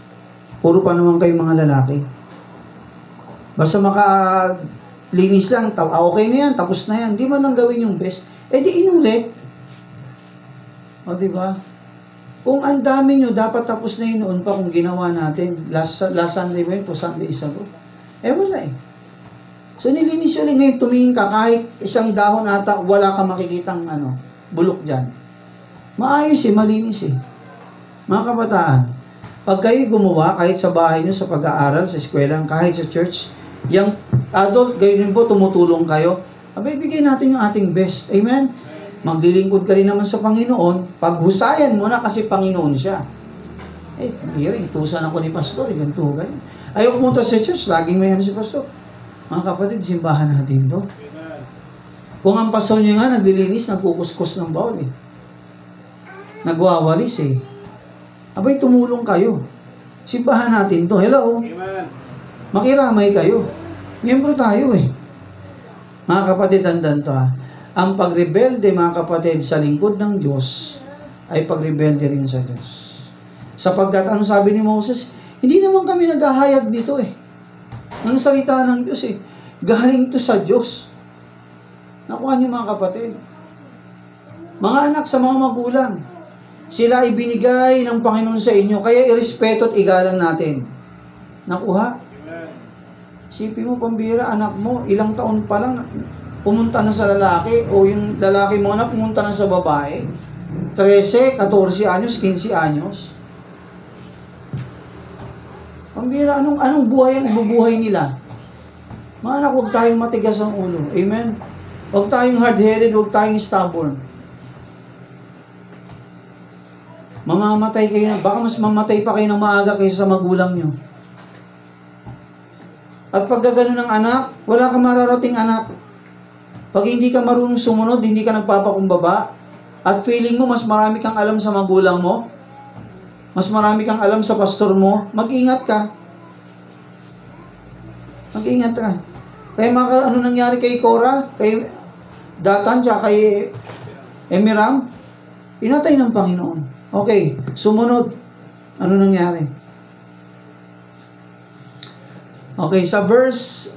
Puro pa naman kayo mga lalaki. Basta makalinis lang, okay na yan, tapos na yan. Hindi man lang gawin yung best. Eh di inulit. O diba? Kung ang dami nyo, dapat tapos na yun noon pa kung ginawa natin. Last Sunday ba yun? 2 Sundays ago. Eh wala eh. So nilinis ulit ngayon, tumingin ka, kahit isang dahon ata, wala ka makikitang bulok dyan. Maayos eh, malinis eh. Mga kabataan, pag kayo gumawa, kahit sa bahay nyo, sa pag-aaral, sa eskwela, kahit sa church, yung adult, gayon din po, tumutulong kayo, abay, bigay natin yung ating best. Amen? Maglilingkod ka rin naman sa Panginoon, paghusayan mo na kasi Panginoon siya. Eh, hiring, tusan ako ni Pastor, ganito, ganyan. Ayaw pumunta sa church, laging may si Pastor. Mga kapatid, simbahan natin to. Kung ang pastor nyo nga, naglilinis, nagkukuskus ng bawal eh. Nagwawalis eh. Abay, tumulong kayo. Simbahan natin to. Hello? Amen. Makiramay kayo. Miyembro tayo eh. Mga kapatid, tandaan to ha. Ang pagrebelde, mga kapatid, sa lingkod ng Diyos, ay pagrebelde rin sa Diyos. Sapagkat, ano sabi ni Moses, hindi naman kami naghahayag dito eh. Ang salita ng Diyos eh. Galing to sa Diyos. Nakuha niyo mga kapatid. Mga anak sa mga magulang, sila ibinigay ng Panginoon sa inyo, kaya irespeto at igalang natin. Nakuha? Sipin mo, pambira, anak mo, ilang taon pa lang, pumunta na sa lalaki, o yung lalaki mo na pumunta na sa babae. 13, 14 anyos, 15 anyos. Pambira, anong buhay ang ibubuhay nila? Mga anak, huwag tayong matigas ang ulo. Amen? Huwag tayong hard-headed, huwag tayong stubborn. Mamamatay kayo na, baka mas mamatay pa kayo ng maaga kaysa sa magulang nyo. At pag gano'n ng anak, wala kang mararating anak. Pag hindi ka marunong sumunod, hindi ka nagpapakumbaba, at feeling mo mas marami kang alam sa magulang mo, mas marami kang alam sa pastor mo, mag-ingat ka. Mag-ingat ka. Kaya ano nangyari kay Korah, kay Datan, tsaka kay Emiram? Pinatay ng Panginoon. Okay, sumunod. Ano nangyari? Okay, sa verse,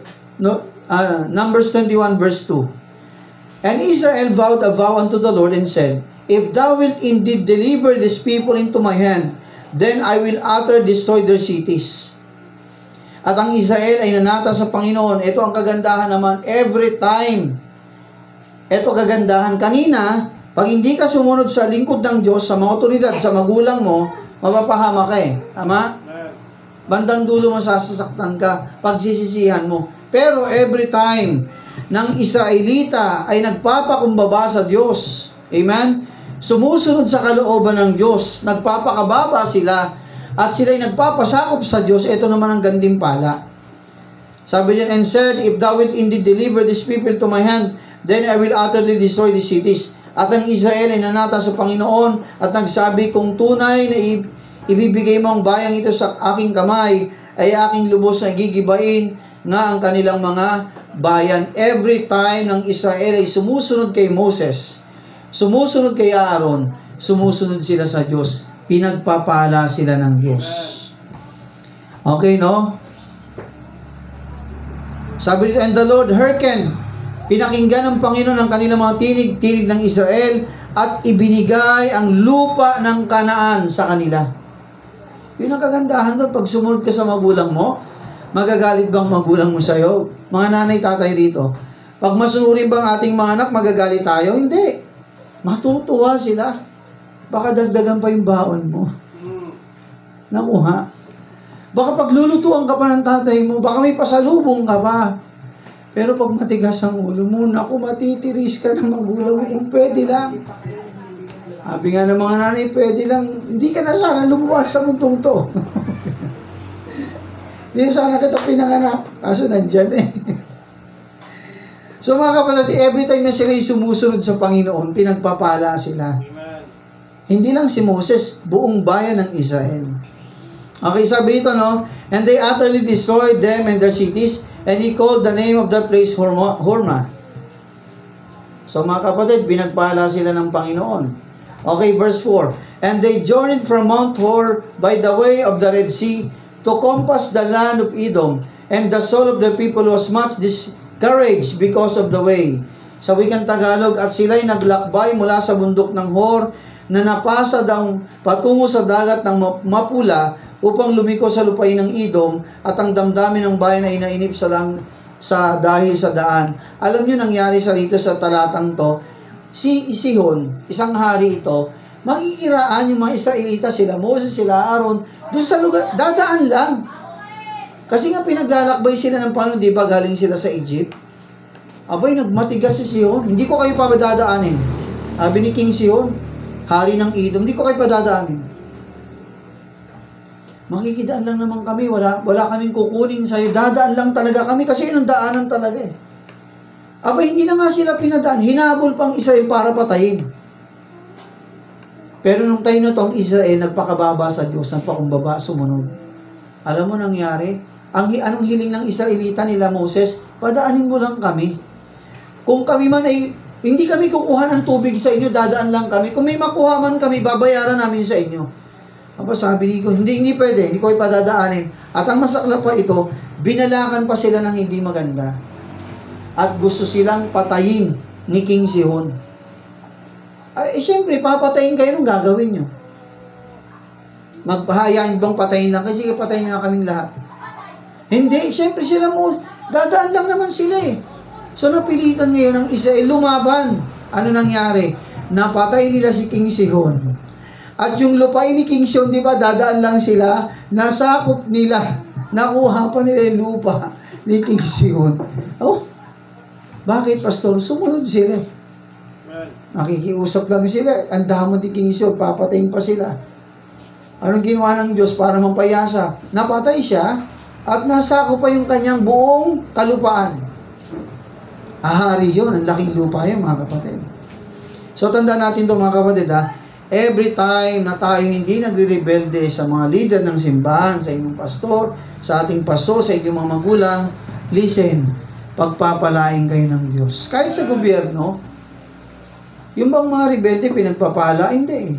Numbers 21 verse 2. And Israel vowed a vow unto the Lord and said, If thou wilt indeed deliver this people into my hand, then I will utterly destroy their cities. At ang Israel ay nanata sa Panginoon. Ito ang kagandahan naman every time. Ito kagandahan. Kanina, pag hindi ka sumunod sa lingkod ng Diyos, sa mga otoridad, sa magulang mo, mapapahama ka eh. Tama? Bandang dulo masasaktan ka, pagsisisihan mo. Pero every time ng Israelita ay nagpapakumbaba sa Diyos, amen? Sumusunod sa kalooban ng Diyos, nagpapakababa sila, at sila'y nagpapasakop sa Diyos, ito naman ang gantimpala. Sabi diyan, and said, If thou wilt indeed deliver these people to my hand, then I will utterly destroy these cities. At ang Israel ay nanata sa Panginoon, at nagsabi, kung tunay na ibibigay mo ang bayang ito sa aking kamay, ay aking lubos na gigibain nga ang kanilang mga bayan. Every time ng Israel ay sumusunod kay Moses, sumusunod kay Aaron, sumusunod sila sa Diyos. Pinagpapala sila ng Diyos. Okay, no? Sabi dito, and the Lord hearkened. Pinakinggan ng Panginoon ang kanilang mga tinig ng Israel at ibinigay ang lupa ng Kanaan sa kanila. Yun ang kagandahan doon. Pag sumunod ka sa magulang mo, magagalit bang magulang mo sa'yo? Mga nanay, tatay rito. Pag masunurin bang ating mga anak, magagalit tayo? Hindi. Matutuwa sila. Baka dagdagan pa yung baon mo. Nakuha. Baka paglulutuan ka pa ng tatay mo, baka may pasalubong ka pa. Pero pag matigas ang ulo mo, naku, matitiris ka ng magulang mo kung pwede lang. Sabi nga ng mga nanay, pwede lang, hindi ka na sana lumuwas sa mundong to. Hindi sana kita pinanganak. Kaso nandyan eh. So mga kapatid, every time na sila sumusunod sa Panginoon, pinagpapala sila. Hindi lang si Moses, buong bayan ng Israel. Okay, sabi dito, no? And they utterly destroyed them and their cities, and he called the name of that place Hormah. So mga kapatid, pinagpala sila ng Panginoon. Okay, verse 4. And they journeyed from Mount Hor by the way of the Red Sea to compass the land of Edom, and the soul of the people was much discouraged because of the way. sa wikang Tagalog, at sila'y naglakbay mula sa bundok ng Hor na napasa daw patungo sa dagat ng Mapula upang lumiko sa lupain ng Edom, at ang damdamin ng bayan ay inainip dahil sa daan. Alam niyo nangyari sa rito sa talatang to, si Sihon, isang hari ito, makikiraan yung mga Israelita, sila Moses, sila Aaron, doon sa lugar, dadaan lang. Kasi nga pinaglalakbay sila ng Panginoon, di ba galing sila sa Egypt? Abay, nagmatigas si Sihon, hindi ko kayo papadadaanin. Sabi ni King Sihon, hari ng Edom, hindi ko kayo padadaanin. Makikidaan lang naman kami, wala kaming kukunin sa'yo, dadaan lang talaga kami kasi yun ang daanan talaga eh. Abay, hindi na nga sila pinadaan, hinabol pang Israel para patayin. Pero nung time na to, ang Israel nagpakababa sa Diyos, nagpakumbaba, sumunod. Alam mo nangyari? Anong hiling ng Israelita nila, Moses? Padaanin mo lang kami. Kung kami man ay, hindi kami kukuha ng tubig sa inyo, dadaan lang kami. Kung may makuha man kami, babayaran namin sa inyo. Apa sabi ko, hindi pwede, hindi ko ipadadaanin. At ang masakla pa ito, binalakan pa sila ng hindi maganda. At gusto silang patayin ni King Sihon. Ay, siyempre, papatayin kayo nung gagawin nyo. Magpahayaan bang patayin lang? Kasi patayin na kaming lahat. Hindi, siyempre sila mo, dadaan lang naman sila eh. So napilitan ngayon ng Israel lumaban. Ano nangyari? Napatay nila si King Sihon. At yung lupain ni King Sihon, di ba, dadaan lang sila, nasakop nila, nakuha pa nila yung lupa ni King Sihon. Oh, bakit, Pastor? Sumunod sila. Nakikiusap lang sila. Ang damo ni King Sihon, papatayin pa sila. Anong ginawa ng Diyos para mampayasa? Napatay siya at nasakop pa yung kanyang buong kalupaan. Ahari yun. Ang laking lupa yun, mga kapatid. So, tandaan natin ito, mga kapatid, ha? Every time na tayo hindi nagre-rebelde sa mga leader ng simbahan, sa inyong pastor, sa ating pastor, sa inyong mga magulang, listen, pagpapalain kayo ng Diyos. Kahit sa gobyerno, yung bang mga rebelde pinagpapala? Hindi.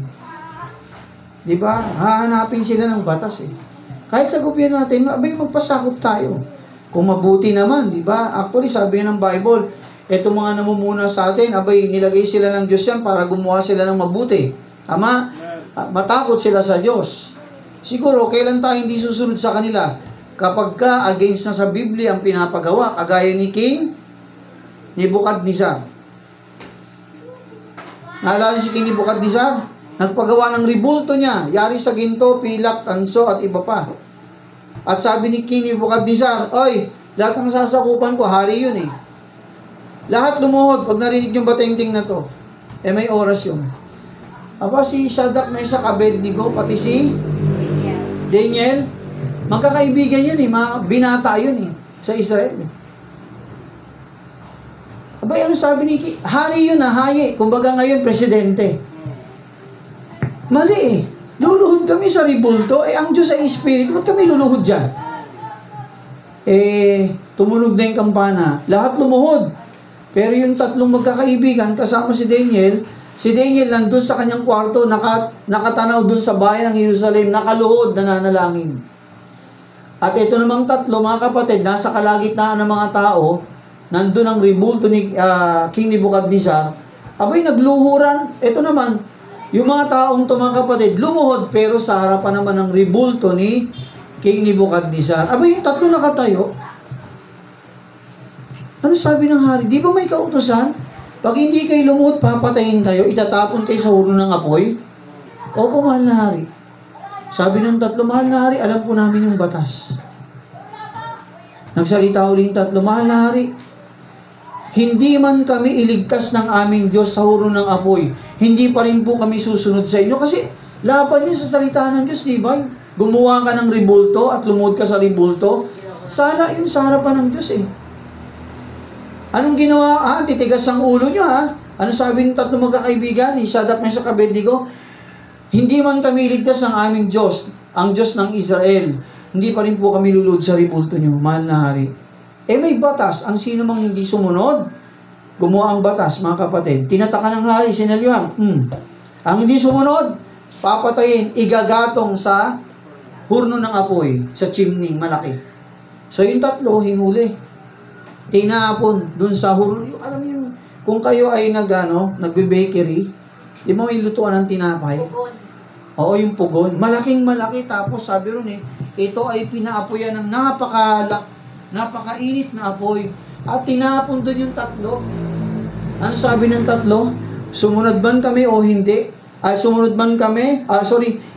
Di ba? Hahanapin sila ng batas eh. Kahit sa gobyerno natin, abay magpasakop tayo. Kung mabuti naman, di ba? Actually, sabi ng Bible, etong mga namumuna sa atin, abay nilagay sila ng Diyos yan para gumawa sila ng mabuti. Tama? Matakot sila sa Diyos. Siguro, kailan tayo hindi susunod sa kanila? Kapag ka against na sa Biblia ang pinapagawa, kagaya ni King Nebuchadnezzar. Naalala si King Nebuchadnezzar? Nagpagawa ng ribulto niya, yari sa ginto, pilak, tanso, at iba pa. At sabi ni King Nebuchadnezzar, oy, lahat ng sasakupan ko, hari yun eh. Lahat lumuhod pag narinig yung batengting na to. Eh may oras yun. Aba si Shadrach, Meshach, Abednego, pati si Daniel, magkakaibigan yun eh, mga binata yun eh, sa Israel. Abay, ano sabi ni hari yun haye, kumbaga ngayon, presidente. Mali eh. Luluhod kami sa ribulto, ang Diyos ay Spirit, ba't kami luluhod dyan? Tumunog na yung kampana, lahat lumuhod. Pero yung tatlong magkakaibigan, kasama si Daniel nandun sa kanyang kwarto, nakatanaw dun sa bayan ng Jerusalem, nakaluhod, nananalangin. At ito namang tatlo, mga kapatid, nasa kalagitnaan ng mga tao, nandun ang ribulto ni King Nebuchadnezzar, abay, nagluhuran. Ito naman, yung mga taong ito, mga kapatid, lumuhod, pero sa harapan naman ng ribulto ni King Nebuchadnezzar. Abay, yung tatlo nakatayo. Ano sabi ng hari? Di ba may kautusan? Pag hindi kayo lumuhod, papatayin kayo, itatapon kayo sa hurno ng apoy? Opo, mahal na hari. Sabi ng tatlo, mahal na hari, alam po namin yung batas. Nagsalita ulit yung tatlo, mahal na hari, hindi man kami iligtas ng aming Diyos sa hurno ng apoy, hindi pa rin po kami susunod sa inyo. Kasi laban nyo sa salita ng Diyos, di ba? Gumawa ka ng ribulto at lumuhod ka sa ribulto. Sana yun sa harapan ng Diyos eh. Anong ginawa? Titigas ang ulo nyo ha? Ano sabi ng tatlong magkakaibigan? Ni Shadrach, Meshach, Abednego? Hindi man kami iligtas ng aming Diyos, ang Diyos ng Israel. Hindi pa rin po kami lulod sa ribulto nyo, mahal na hari. May batas. Ang sino mang hindi sumunod, gumawa ang batas, mga kapatid. Tinatakan ng hari, sinalyuhan. Ang hindi sumunod, papatayin, igagatong sa hurno ng apoy, sa chimney, malaki. So yung tatlo, hinuli. Tinapon dun sa hurno. Alam mo yung kung kayo ay nagbe-bakery, di ba may lutuan ng tinapay? Pugon. Oo, yung pugon. Malaking malaki. Tapos sabi ron ito ay pinaapoyan ng napakainit na apoy. At tinapon doon yung tatlo. Ano sabi ng tatlo? Sumunod man kami o hindi?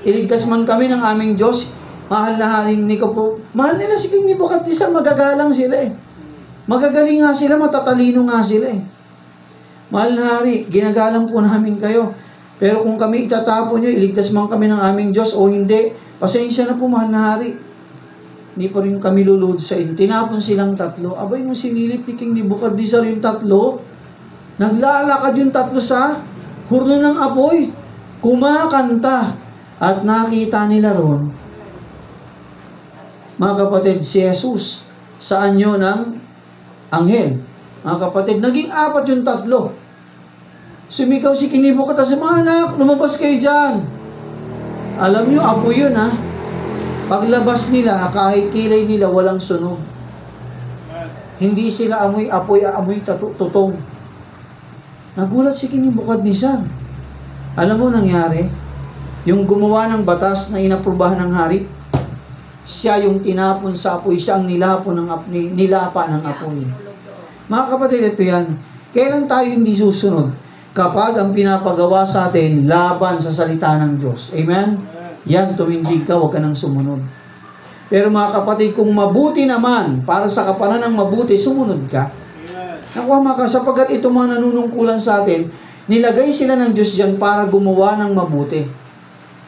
Iligtas man kami ng aming Diyos. Mahal na haring ni Kapo. Mahal nila si King Nebuchadnezzar, magagalang sila eh. Magagaling nga sila, matatalino nga sila eh. Mahal na hari, ginagalang po namin kayo. Pero kung kami itatapon nyo, iligtas man kami ng aming Diyos o hindi, pasensya na po, mahal na hari. Hindi pa rin kami lulod sa inyo. Tinapon silang tatlo. Abay mo sinilip ni King Nebuchadnezzar yung tatlo. Naglalakad yung tatlo sa hurno ng apoy. Kumakanta. At nakita nila ron, mga kapatid, si Jesus sa anyo ng anghel. Mga kapatid, naging 4 yung tatlo. Sumigaw si King Nebuchadnezzar, mga anak, lumabas kayo dyan. Alam nyo, apoy yun ha. Paglabas nila, kahit kilay nila, walang sunog. Hindi sila amoy tutong. Nagulat si King Nebuchadnezzar. Alam mo nangyari? Yung gumawa ng batas na inaprubahan ng hari, siya yung tinapon sa apoy, siya ang nilapa ng apoy. Mga kapatid, ito yan. Kailan tayo hindi susunod? Kapag ang pinapagawa sa atin, laban sa salita ng Diyos. Amen? Yan, tumindig ka, huwag ka nang sumunod. Pero mga kapatid, kung mabuti naman, para sa kapanan ng mabuti, sumunod ka. Nakuha mga sapagat ito mga nanunungkulan sa atin, nilagay sila ng Diyos dyan para gumawa ng mabuti.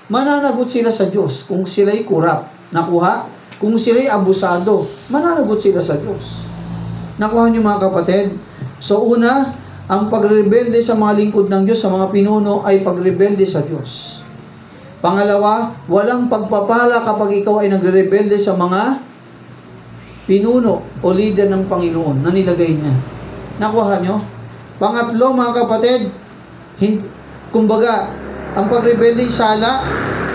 Mananagot sila sa Diyos kung sila'y kurap. Nakuha? Kung sila'y abusado, mananagot sila sa Diyos. Nakuha niyo mga kapatid? So una, ang pagrebelde sa mga lingkod ng Diyos, sa mga pinuno, ay pagrebelde sa Diyos. Pangalawa, walang pagpapala kapag ikaw ay nagrebelde sa mga pinuno o leader ng Panginoon na nilagay niya. Nakuha niyo? Pangatlo mga kapatid, kumbaga, ang pagrebelde sala,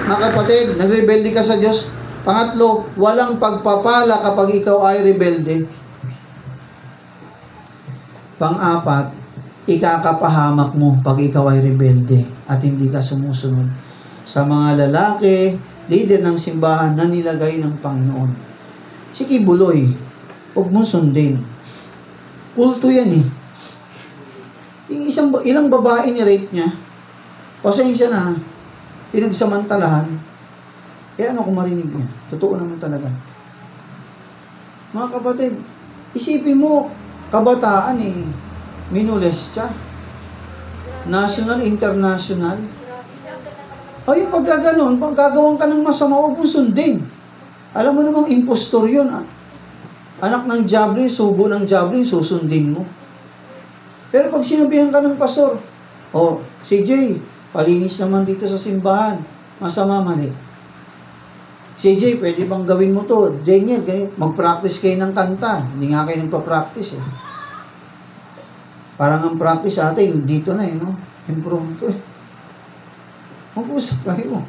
mga kapatid, nagrebelde ka sa Diyos. Pangatlo, walang pagpapala kapag ikaw ay rebelde. Pang-apat, ikakapahamak mo pag ikaw ay rebelde at hindi ka sumusunod sa mga lalaki, leader ng simbahan na nilagay ng Panginoon. Si Kibuloy, huwag mo sundin. Kulto yan eh. Ilang babae ni-rape niya, pasensya na, pinagsamantalahan, ano kung marinig niya? Totoo naman talaga. Mga kapatid, isipin mo, kabataan minules siya. National, international. Ay, pag gagawin ka ng masama, huwag mong sundin. Alam mo namang impostor yun. Anak ng Diablo, subo ng Diablo, susundin mo. Pero pag sinabihan ka ng pastor, CJ, palinis naman dito sa simbahan. Masama, mali. CJ, pwede bang gawin mo to? Daniel, mag-practice kayo ng kanta. Hindi nga kayo nagpa-practice eh. Parang ang practice sa atin, dito na no? Impromptu eh. Mag-usap kayo.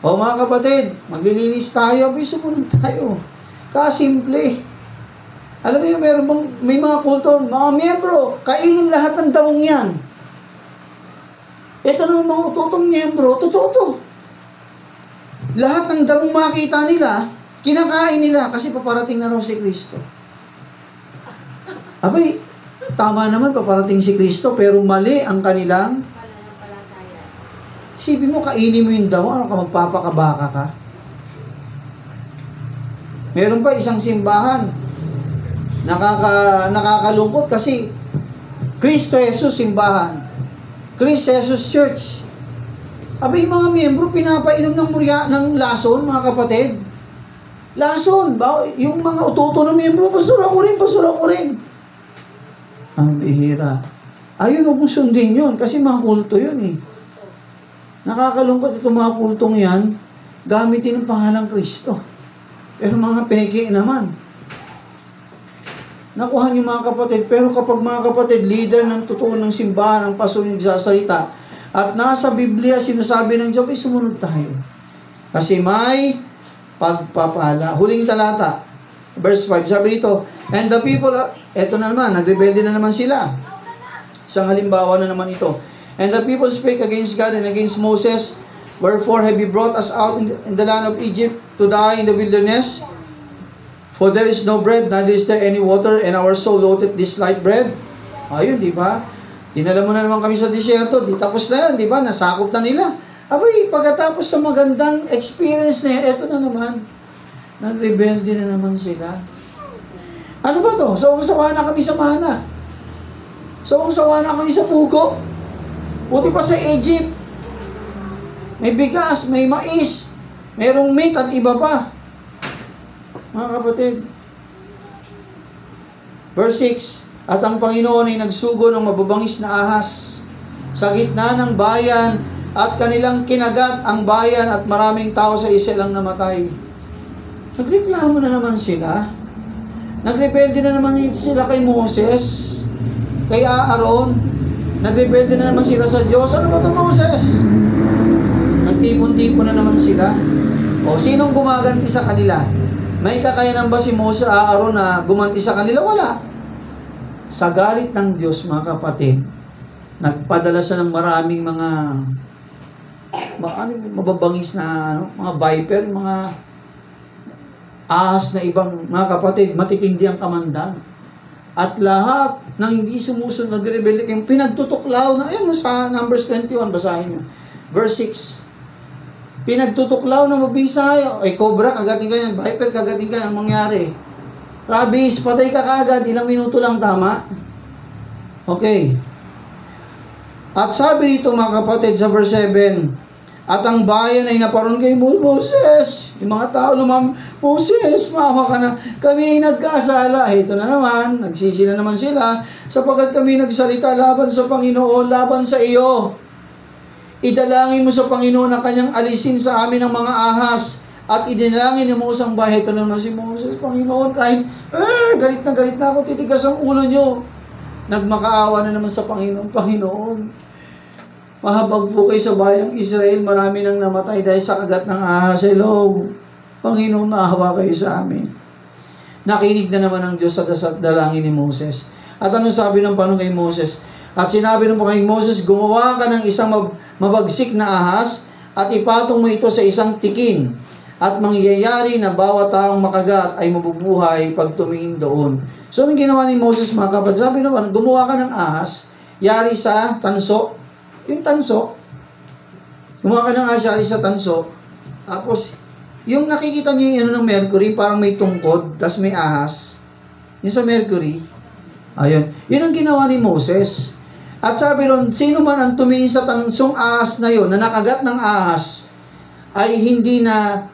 Mga kapatid, maglilinis tayo, sumunod tayo. Kasimple. Alam mo yun, may mga kulto, mga miyembro, kainin lahat ng dawong yan. Ito naman mga ututong miyembro, totoo to. Lahat ng damong makita nila, kinakain nila kasi paparating na raw si Kristo. Abay, tama naman paparating si Kristo, pero mali ang kanilang isipin mo, kainin mo yung daw, ano ka, magpapakabaka ka? Meron pa isang simbahan, nakakalungkot kasi Cristo Jesus simbahan, Cristo Jesus Church. Abay, mga miyembro, pinapainom ng lason, mga kapatid. Lason, yung mga utoto ng miyembro, pastor ako rin. Ang bihira. Ayun, huwag mong sundin yun, kasi mga kulto yun eh. Nakakalungkot itong mga kultong yan, gamitin ang pangalang Kristo. Pero mga peke naman. Nakuha niyo mga kapatid, pero kapag mga kapatid, leader ng totoo ng simbahan, ang pastor yung nagsasalita, at nasa Biblia, sinasabi ng Diyos, sumunod tayo. Kasi may pagpapala. Huling talata, verse 5, sabi dito, and the people, eto na naman, nagrebelde na naman sila. Isang halimbawa na naman ito. And the people spake against God and against Moses, wherefore have you brought us out in the land of Egypt to die in the wilderness? For there is no bread, neither is there any water, and our soul loateth this light bread. Ayun, di ba? Dinala mo na naman kami sa disyerto, di tapos na yan, di ba? Nasakop na nila. Abay, pagkatapos sa magandang experience na yan, eto na naman. Nag-rebelde na naman sila. Ano ba to? Sawang-sawa na kami sa mana. Sawang-sawa na kami sa pugo. Buti pa sa Egypt. May bigas, may mais, mayroong meat at iba pa. Mga kapatid. Verse 6. At ang Panginoon ay nagsugo ng mababangis na ahas sa gitna ng bayan at kanilang kinagat ang bayan at maraming tao sa Israel ang namatay. Nagreklamo na naman sila. Nagrebelde na naman sila kay Moses, kay Aaron. Nagrebelde na naman sila sa Diyos. Ano ba ito, Moses? Nagtipon-tipon na naman sila. O, sinong gumaganti sa kanila? May kakayanan ba si Moses, Aaron na gumanti sa kanila? Wala. Sa galit ng Diyos, mga kapatid, nagpadala siya ng maraming mga mababangis na mga viper, mga ahas na ibang, mga kapatid, matitindi ang kamandan. At lahat ng hindi sumusunod, nagrebelde kayong pinagtutuklaw na, ayun sa Numbers 21, basahin nyo. Verse 6. Pinagtutuklaw na mabisay, ay cobra, kagating ka yan, viper, kagating ka, ang mangyari. Rabies, patay ka kaagad, ilang minuto lang, tama? Okay. At sabi dito, mga kapatid, sa verse 7, at ang bayan ay naparoon kay Moses. Yung mga tao Moses, maawa ka na. Kami ay nagkasala. Ito na naman, nagsisi na naman sila, sapagkat kami nagsalita laban sa Panginoon, laban sa iyo. Idalangin mo sa Panginoon na kanyang alisin sa amin ang mga ahas, at idinalangin ni Moses ang bahay. Ito naman si Moses, Panginoon, kahit galit na ako, titigas ang ulo nyo. Nagmakaawa na naman sa Panginoon, Panginoon, mahabag po kayo sa bayang Israel, marami nang namatay dahil sa kagat ng ahas. Hello, Panginoon, naawa kayo sa amin. Nakinig na naman ang Diyos sa dalangin ni Moses. At anong sabi ng Panginoon kay Moses? At sinabi ng Panginoon kay Moses, gumawa ka ng isang mabagsik na ahas at ipatong mo ito sa isang tikin. At mangyayari na bawat taong makagat ay mabubuhay pag tumingin doon. So, anong ginawa ni Moses, mga kapatid? Sabi naman, gumawa ka ng ahas, yari sa tanso. Yung tanso, gumawa ka ng ahas, yari sa tanso. Tapos, yung nakikita niyo yung ng Mercury, parang may tungkod, tas may ahas. Yung sa Mercury, ayun. Yun ang ginawa ni Moses. At sabi ron, sino man ang tumingin sa tansong ahas na yun, na nakagat ng ahas, ay hindi na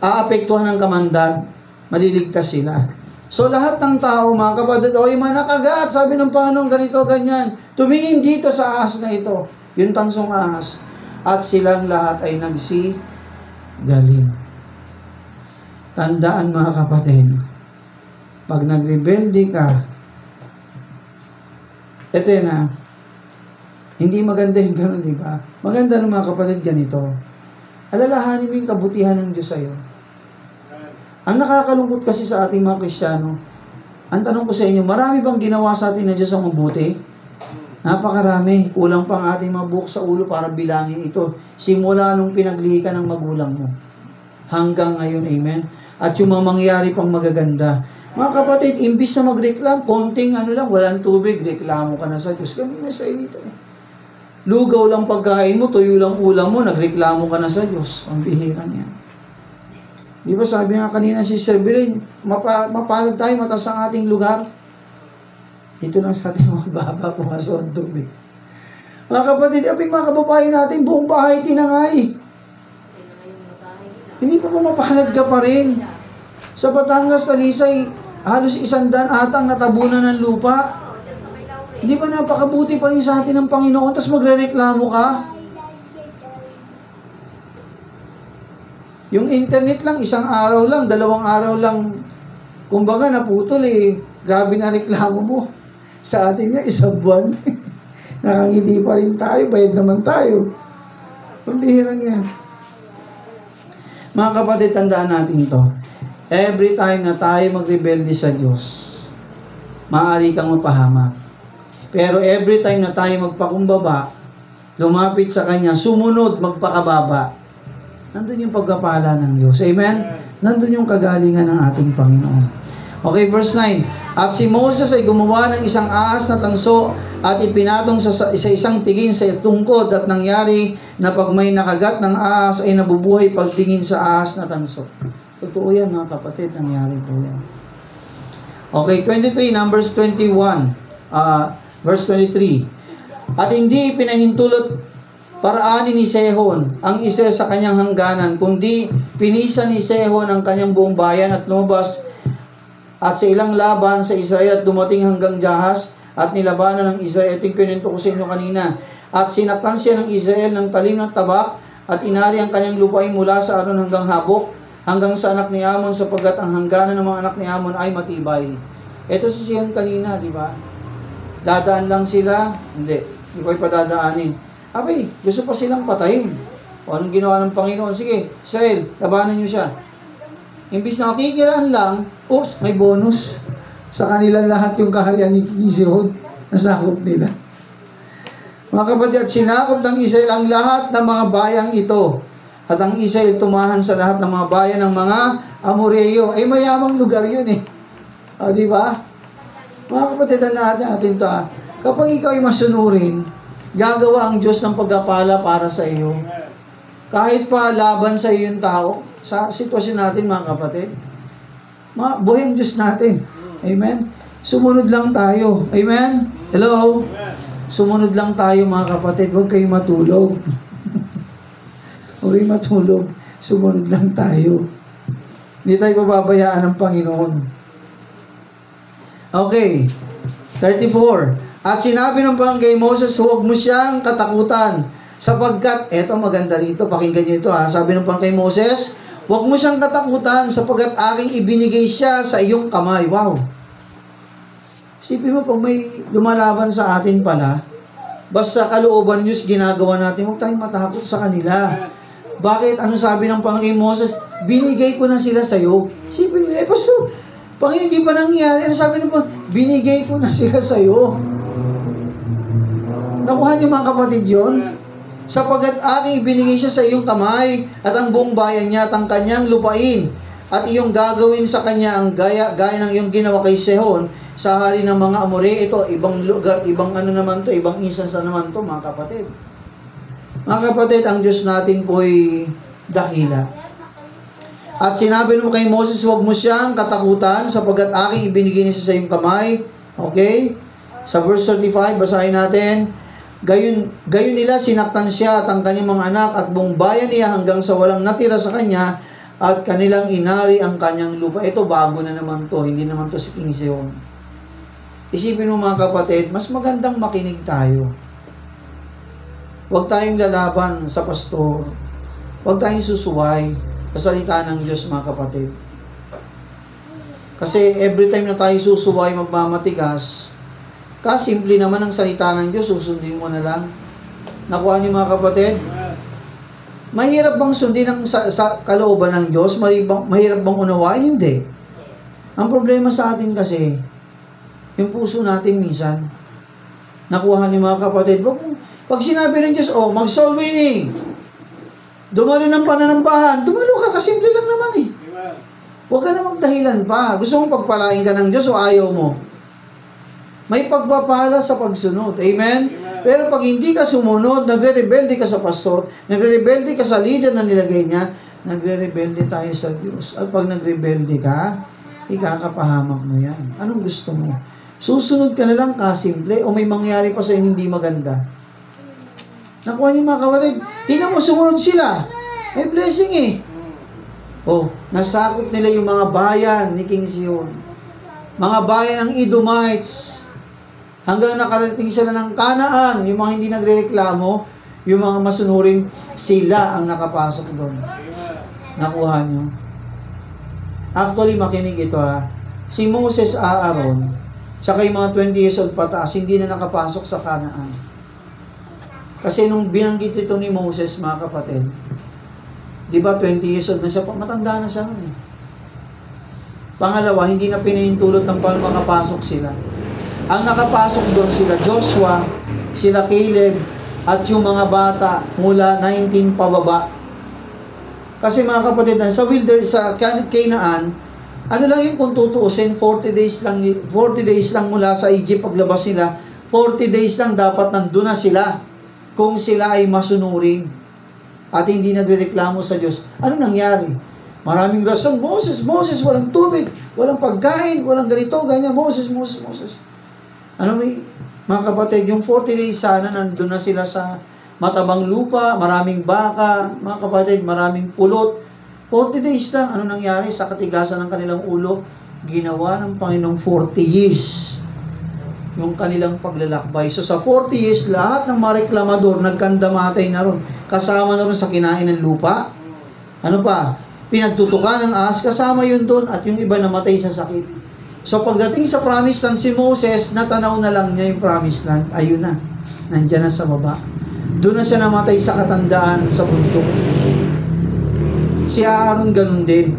aapektuhan ng kamandan, maliligtas sila. So lahat ng tao, mga kapatid, o yung mga nakagat, sabi ng Panginoon, ganito, ganyan, tumingin dito sa ahas na ito, yung tansong ahas, at silang lahat ay nagsigaling. Tandaan, mga kapatid, pag nagrebelde ka, eto na, hindi maganda yung gano'n, di ba? Maganda ng mga kapatid ganito. Alalahanin mo yung kabutihan ng Diyos sa'yo. Ang nakakalungkot kasi sa ating mga Kristiyano, ang tanong ko sa inyo, marami bang ginawa sa atin ng Diyos ang mabuti? Napakarami. Kulang pang ating mga buhok sa ulo para bilangin ito. Simula nung pinaglihi ka ng magulang mo. Hanggang ngayon, amen? At yung mga mangyayari pang magaganda. Mga kapatid, imbis na magreklam, konting lang, walang tubig, reklamo ka na sa Diyos. Kami na sa elita Lugaw lang pagkain mo, tuyo lang ulam mo, nagreklamo ka na sa Diyos. Ang bihira niya. Di ba sabi nga kanina si Sir Bilin, mapalad tayo, mataas ang ating lugar. Dito lang sa ating mababa, pumasok ang tubig. Mga kapatid, mga kababayan natin, buong bahay tinangay. Hindi pa mapalad ka pa rin. Sa Batangas, Talisay, halos 100 atang natabunan ng lupa. Hindi ba napakabuti pa rin sa atin ng Panginoon, tapos magre-reklamo ka? Yung internet lang, 1 araw lang, 2 araw lang, kumbaga naputol grabe na reklamo mo. Sa atin nga, 1 buwan. Nakangiti pa rin tayo, bayad naman tayo. Pambihira niya. Mga kapatid, tandaan natin to. Every time na tayo magrebelde sa Diyos, maaari kang mapahamak. Pero every time na tayo magpakumbaba, lumapit sa Kanya, sumunod, magpakababa, nandun yung pagpapala ng Diyos. Amen? Nandun yung kagalingan ng ating Panginoon. Okay, verse 9. At si Moses ay gumawa ng isang ahas na tanso at ipinatong sa isang tingin sa tungkod at nangyari na pag may nakagat ng ahas ay nabubuhay pagtingin sa ahas na tanso. Totoo yan mga kapatid, nangyari po yan. Okay, 23, Numbers 21, verse 23. At hindi pinahintulot paraanin ni Sehon ang Israel sa kanyang hangganan, kundi pinisa ni Sehon ang kanyang buong bayan at lumabas at sa ilang laban sa Israel at dumating hanggang Jahas at nilabanan ng Israel. Ito yung kinento ko sa inyo kanina. At sinaktan siya ng Israel ng talim ng tabak at inari ang kanyang lupain mula sa Aron hanggang Habok hanggang sa anak ni Amon sapagkat ang hangganan ng mga anak ni Amon ay matibay. Ito si Sihon kanina, di ba? Dadaan lang sila? Hindi ko ipadadaanin. Abay, gusto pa silang patayin. O anong ginawa ng Panginoon? Sige, Israel, labanan nyo siya. Imbis na makikiraan lang, oops, may bonus. Sa kanila lahat yung kaharian ni Sihon, nasakop nila. Mga kapatid, at sinakop ng Israel ang lahat ng mga bayang ito. At ang Israel tumahan sa lahat ng mga bayan ng mga Amoreo. Ay mayamang lugar yun eh. O, di ba? Mga kapatid, natin ito kapag ikaw ay masunurin, gagawa ang Diyos ng pagpapala para sa iyo. Kahit pa laban sa iyo yung tao, sa sitwasyon natin mga kapatid, buhay ang Diyos natin. Amen? Sumunod lang tayo. Amen? Hello? Sumunod lang tayo mga kapatid. Huwag kayong matulog. Huwag kayong matulog. Sumunod lang tayo. Hindi tayo pababayaan ng Panginoon. Okay. 34. At sinabi ng Panginoon kay Moses, huwag mo siyang katakutan. Sapagkat, eto maganda rito, pakinggan nyo ito sabi ng Panginoon kay Moses, huwag mo siyang katakutan sapagkat aking ibinigay siya sa iyong kamay. Wow! Isipin mo, pag may lumalaban sa atin pala, basta kalooban Diyos ginagawa natin, huwag tayong matakot sa kanila. Bakit? Ano sabi ng Panginoon kay Moses? Binigay ko na sila sa iyo. Isipin mo, Pastor, Panginoon, hindi pa nangyari. Ano sabi ng Panginoon? Binigay ko na sila sa iyo. Nakuha niyo mga kapatid yun? Sapagkat aking ibinigay siya sa iyong kamay at ang buong bayan niya at ang kanyang lupain at iyong gagawin sa kanya ang gaya ng iyong ginawa kay Sehon sa hari ng mga Amore. Ito, ibang lugar, ibang ano naman to, ibang instance naman to mga kapatid. Mga kapatid, ang Diyos natin po'y dakila. At sinabi mo kay Moses, huwag mo siyang katakutan sapagkat aking ibinigay niya sa iyong kamay. Okay? Sa verse 35, basahin natin. Gayon nila sinaktan siya at ang kanyang mga anak at buong bayan niya hanggang sa walang natira sa kanya at kanilang inari ang kanyang lupa. Ito bago na naman to, hindi naman to si King Sehon. Isipin mo mga kapatid, mas magandang makinig tayo. Huwag tayong lalaban sa pastor. Huwag tayong susuway sa salita ng Diyos mga kapatid. Kasi every time na tayo susuway magmamatigas, simple naman ang salita ng Diyos, susundin mo na lang. Nakuha niyo mga kapatid? Mahirap bang sundin ang sa kalooban ng Diyos? Mahirap bang unawain? Hindi. Ang problema sa atin kasi, yung puso natin minsan, nakuha niyo mga kapatid, pag sinabi ng Diyos, mag-soul winning, dumalo ng pananambahan, dumalo ka, kasimple lang naman eh. Huwag ka na magdahilan pa. Gusto mong pagpalain ka ng Diyos o ayaw mo? May pagpapala sa pagsunod. Amen? Pero pag hindi ka sumunod, nagre-rebelde ka sa pastor, nagre-rebelde ka sa leader na nilagay niya, nagre-rebelde tayo sa Diyos. At pag nagrebelde ka, ikakapahamak mo yan. Anong gusto mo? Susunod ka na lang kasimple o may mangyari pa sa hindi maganda? Nakuha niyo mga kapatid, tingnan mo, sumunod sila. May blessing eh. Nasakop nila yung mga bayan ni King Sihon. Mga bayan ng Edomites. Hanggang nakarating sila ng Kanaan, yung mga hindi nagrereklamo, yung mga masunurin, sila ang nakapasok doon. Nakuha nyo. Actually, makinig ito Si Moses Aaron, saka yung mga 20 years old pataas, hindi na nakapasok sa Kanaan. Kasi nung binanggit ito ni Moses, mga kapatid, di ba 20 years old na siya, matanda na siya. Pangalawa, hindi na pinahintulot ng makapasok sila. Ang nakapasok doon sila Joshua, sila Caleb, at yung mga bata mula 19 pababa. Kasi mga kapatid, sa Canaan, ano lang yung kung tutuusin, 40 days lang mula sa Egypt paglabas nila, 40 days lang dapat nandun na sila kung sila ay masunurin at hindi nagreklamo sa Diyos. Ano nangyari? Maraming rason, Moses, walang tubig, walang pagkain, walang ganito, ganyan, Moses. Ano mga kapatid, yung 40 days sana nandun na sila sa matabang lupa, maraming baka, mga kapatid, maraming pulot. 40 days lang, ano nangyari sa katigasan ng kanilang ulo? Ginawa ng Panginoong 40 years yung kanilang paglalakbay. So sa 40 years, lahat ng mga reklamador nagkandamatay na ron. Kasama na ron sa kinain ng lupa. Ano pa? Pinagtutukan ng ahas, kasama yun doon, at yung iba namatay sa sakit. So pagdating sa promised land, si Moses, natanaw na lang niya yung promised land. Ayun na, nandyan na sa baba. Doon na siya namatay sa katandaan sa bundok. Si Aaron ganun din.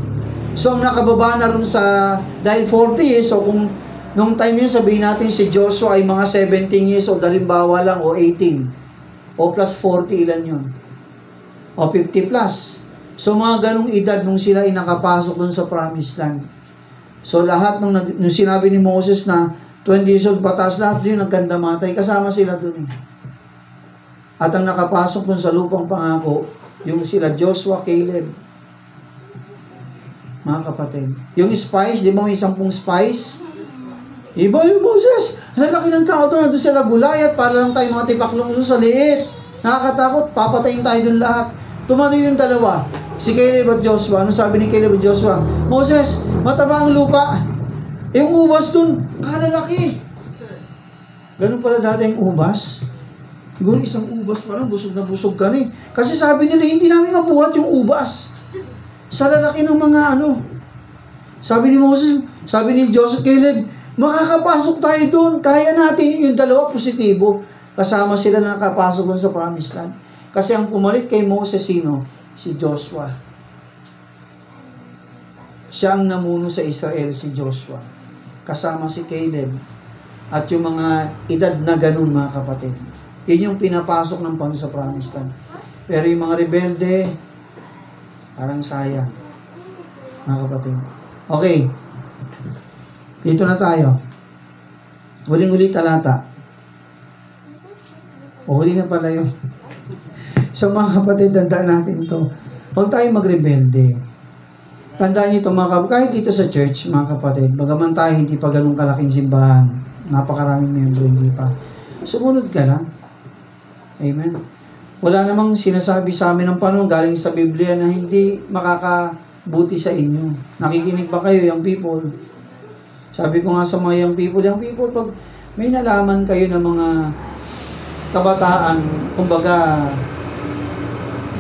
So ang nakababa na ron sa, dahil 40 years, so kung nung time yun, sabihin natin si Joshua ay mga 17 years old, halimbawa lang, o 18. O plus 40, ilan yun? O 50 plus. So mga ganung edad nung sila ay nakapasok dun sa promised land. So lahat nung sinabi ni Moses na 20 years old pataas, lahat din nagkandamatay, kasama sila dun. At ang nakapasok dun sa lupang pangako, yung sila Joshua, Caleb, mga kapatid. Yung spies, di ba may 10 spies? Iba yung Moses. Lalaki ng tao doon. Nandun sila Gulayat. Para lang tayo mga tipaklong doon sa liit. Nakakatakot. Papatayin tayo doon lahat. Tumano yung dalawa. Si Caleb at Joshua. Ano sabi ni Caleb at Joshua? Moses, mataba ang lupa. Yung ubas doon, kalalaki. Ganun pala dati yung ubas. Siguro isang ubas parang busog na busog ka rin. Kasi sabi nila, hindi namin mabuhat yung ubas. Sa lalaki ng mga ano. Sabi ni Moses, sabi ni Joseph, Caleb, makakapasok tayo doon. Kaya natin yung dalawa positibo. Kasama sila na nakapasok doon sa promised land. Kasi ang pumalit kay Moses, sino? Si Joshua. Siya ang namuno sa Israel, si Joshua. Kasama si Caleb. At yung mga edad na ganun, mga kapatid. Yun yung pinapasok ng Panginoon sa promised land. Pero yung mga rebelde, parang sayang. Mga kapatid. Okay. Dito na tayo. Huling-huli talata. O huli na pala yun. So mga kapatid, tandaan natin ito. Huwag tayo magrebelde. Tandaan niyo ito mga kapatid. Kahit dito sa church, mga kapatid, bagaman tayo hindi pa ganun kalaking simbahan, napakaraming membro, hindi pa. Sumunod ka lang. Amen. Wala namang sinasabi sa amin ng Panginoon galing sa Biblia na hindi makakabuti sa inyo. Nakikinig ba kayo, young people? Sabi ko nga sa mga young people, pag may nalaman kayo ng mga kabataan, kumbaga,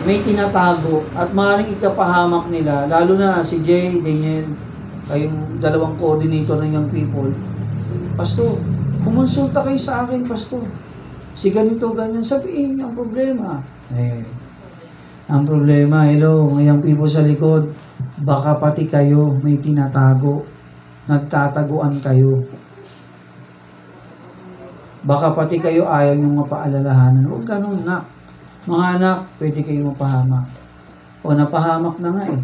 may tinatago at maaaring ikapahamak nila, lalo na si Jay, Daniel, kayong dalawang coordinator ng young people. Pastor, kumonsulta kayo sa akin, Pastor. Si ganito, ganyan, sabihin niyo ang problema. Ang problema, hello, ngayong people sa likod, baka pati kayo may tinatago, nagtataguan kayo. Baka pati kayo ayaw niyong mapaalalahanan. Huwag ganun, nak. Mga anak, pwede kayo mapahamak. O, napahamak na nga eh.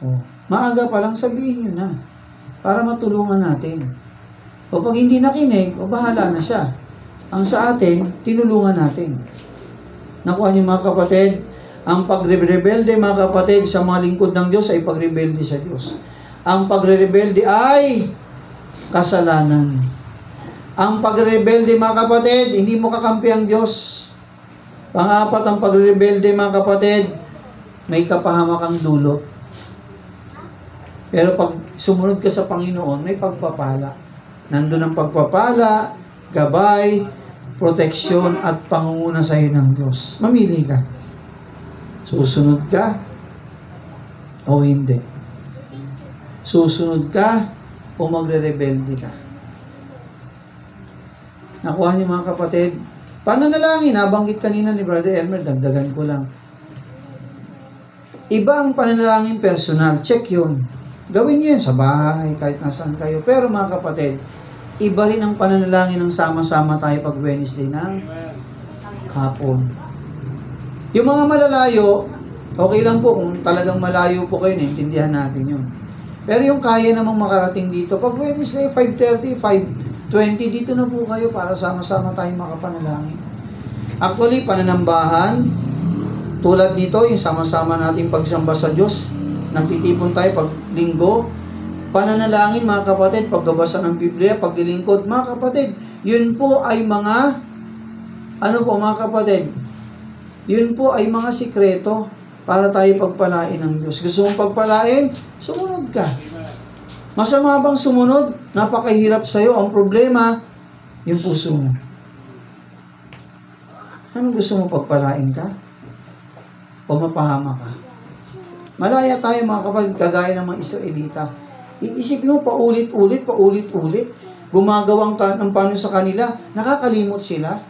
O, maaga pa lang sabihin niyo na, para matulungan natin. O pag hindi nakinig, o bahala na siya. Ang sa atin, tinulungan natin. Nakuha niyo mga kapatid, ang pagrebelde mga kapatid sa mga lingkod ng Diyos ay pagrebelde sa Diyos. Ang pagrebelde ay kasalanan. Ang pagrebelde mga kapatid, hindi mo kakampi ang Diyos. Pang-apat, ang pagrebelde mga kapatid, may kapahamakang dulot. Pero pag sumunod ka sa Panginoon, may pagpapala. Nandun ang pagpapala, gabay, proteksyon at pangunguna sa iyo ng Diyos. Mamili ka. Susunod ka o hindi. Susunod ka o magre-rebelde ka. Nakuha niyo mga kapatid. Pananalangin, nabanggit kanina ni Brother Elmer, dagdagan ko lang. Iba ang pananalangin personal. Check yun. Gawin niyo yun sa bahay, kahit nasaan kayo. Pero mga kapatid, iba rin ang pananalangin ng sama-sama tayo pag Wednesday ng hapon. Yung mga malalayo, okay lang po kung talagang malayo po kayo, naintindihan natin yun. Pero yung kaya namang makarating dito, pag Wednesday, 5:30, 5:20, dito na po kayo para sama-sama tayong makapanalangin. Actually, pananambahan, tulad nito, yung sama-sama nating pagsamba sa Diyos, nagtitipon tayo pag linggo, pananalangin mga kapatid, pagbabasa ng Biblia, paglilingkod, mga kapatid, yun po ay mga, ano po mga kapatid, yun po ay mga sikreto para tayo pagpalain ng Diyos. Gusto mong pagpalain? Sumunod ka. Masama bang sumunod? Napakahirap sa'yo. Ang problema, yung puso mo. Anong gusto mo pagpalain ka? O mapahama ka? Malaya tayo mga kapatid, kagaya ng mga Israelita. Iisipin mo paulit-ulit. Gumagawang ng paano sa kanila, nakakalimot sila.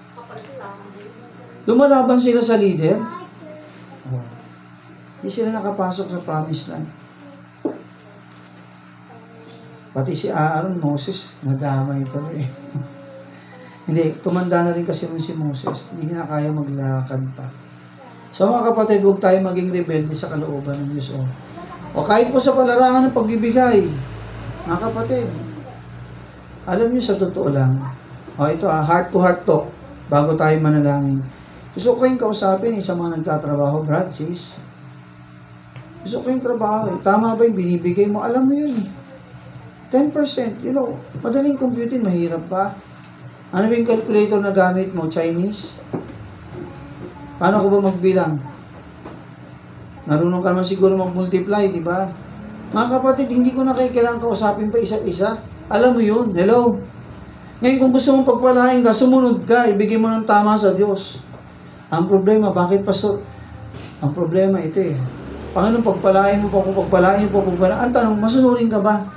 Lumalaban sila sa leader. Hindi sila nakapasok sa promised land. Pati si Aaron, Moses, nadamay ito eh. Hindi, tumanda na rin kasi si Moses. Hindi na kaya maglakad pa. So mga kapatid, huwag tayo maging rebelde sa kalooban ng Diyos. O kahit po sa palarangan ng pagbibigay, mga kapatid, alam niyo sa totoo lang, ito heart to heart talk, bago tayo manalangin. Gusto ko kayong kausapin sa mga nagtatrabaho, brad, sis. Gusto ko kayong trabaho. Tama ba yung binibigay mo? Alam mo yun. 10%, madaling computing, mahirap pa. Ano ba yung calculator na gamit mo? Chinese? Paano ko ba magbilang? Marunong ka naman siguro mag-multiply, di ba? Mga kapatid, hindi ko na kayo kailangan kausapin pa isa't isa. Alam mo yun. Hello? Ngayon, kung gusto mong pagpalain ka, sumunod ka, ibigay mo ng tama sa Diyos. Ang problema, bakit pastor? Ang problema ito eh. Panginoon, pagpalain mo pa, kung pagpalain mo pa, pagpalain. Ang tanong, masunurin ka ba?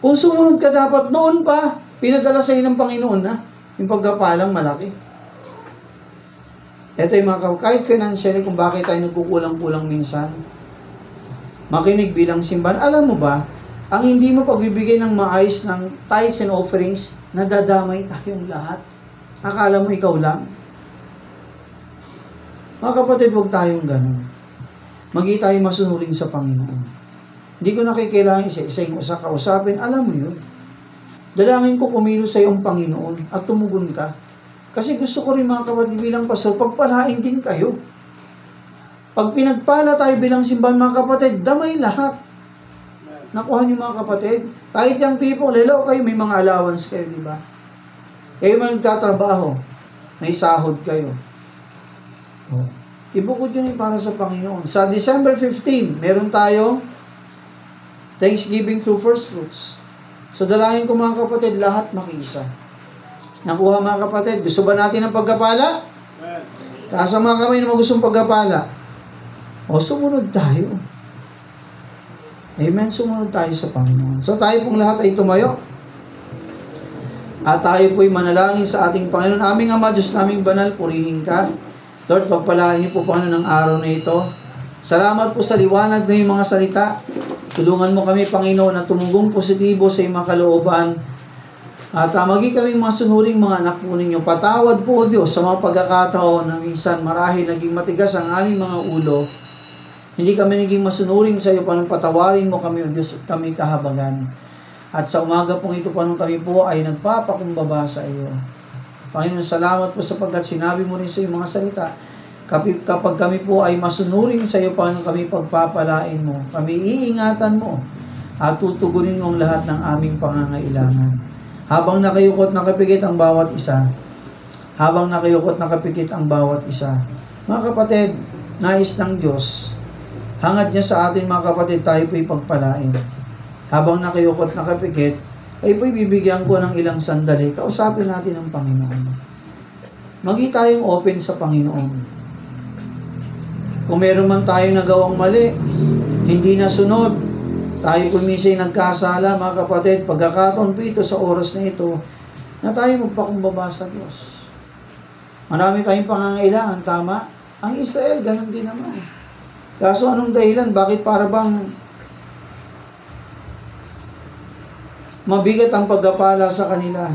Kung sumunod ka dapat noon pa, pinadala sa iyo ng Panginoon na yung pagkapalang malaki. Ito yung mga kahit financially, kung bakit tayo nagkukulang-kulang minsan. Makinig bilang simbahan. Alam mo ba, ang hindi mo pagbibigay ng maayos ng tithes and offerings, nadadamay tayong lahat. Akala mo ikaw lang. Mga kapatid, huwag tayong ganun. Magi tayo masunurin sa Panginoon. Hindi ko na kailangan isa-isa yung kausapin. Alam mo yun. Dalangin ko kumilos sa iyong Panginoon at tumugon ka. Kasi gusto ko rin mga kapatid bilang pastor, pagpalain din kayo. Pag pinagpala tayo bilang simbahan mga kapatid, damay lahat. Nakuha niyo mga kapatid. Kahit yung people, lalo kayo, may mga allowance kayo, di ba? Kayo man nagtatrabaho, may sahod kayo. Ibukod yun para sa Panginoon. Sa December 15, meron tayong Thanksgiving through first fruits. So dalangin ko mga kapatid, lahat makiisa. Nakuha mga kapatid, gusto ba natin ng pagkapala? Taas ang mga kamay na gustong pagkapala. Sumunod tayo. Amen, sumunod tayo sa Panginoon. So tayo pong lahat ay tumayo. At tayo po'y manalangin sa ating Panginoon. Aming Ama, Diyos naming banal, purihin ka. Lord, pagpalain niyo po Panginoon ng araw na ito. Salamat po sa liwanag na yung mga salita. Tulungan mo kami, Panginoon, na tumugong positibo sa iyong mga kalooban. At maging kami mga sunuring mga anak po ninyo. Patawad po, Diyos, sa mga pagkakataon na minsan marahil naging matigas ang aming mga ulo. Hindi kami naging masunuring sa iyo, Panginoon. Patawarin mo kami, O Diyos, at kami kahabagan. At sa umaga pong ito, Panginoon, kami po ay nagpapakumbaba sa iyo. Panginoon, salamat po sapagkat sinabi mo rin sa iyong mga salita. Kapag kami po ay masunurin sa iyo, Panginoon, kami pagpapalain mo. Kami iingatan mo at tutugunin mo ang lahat ng aming pangangailangan. Habang nakayukot nakapikit ang bawat isa. Mga kapatid, nais ng Diyos, hangad niya sa atin mga kapatid, tayo po'y pagpalain. Habang nakayukot nakapikit, ay po'y bibigyan ko ng ilang sandali. Kausapin natin ang Panginoon. Magi tayong open sa Panginoon. Kung meron man tayong nagawang mali, hindi nasunod, tayo kumisay nagkasala, mga kapatid, pagkakataon po ito sa oras na ito, na tayo magpakumbaba sa Diyos. Marami tayong pangangailangan, tama? Ang Israel, ganun din naman. Kaso anong dahilan? Bakit para bang Mabigat ang pagkapala sa kanila.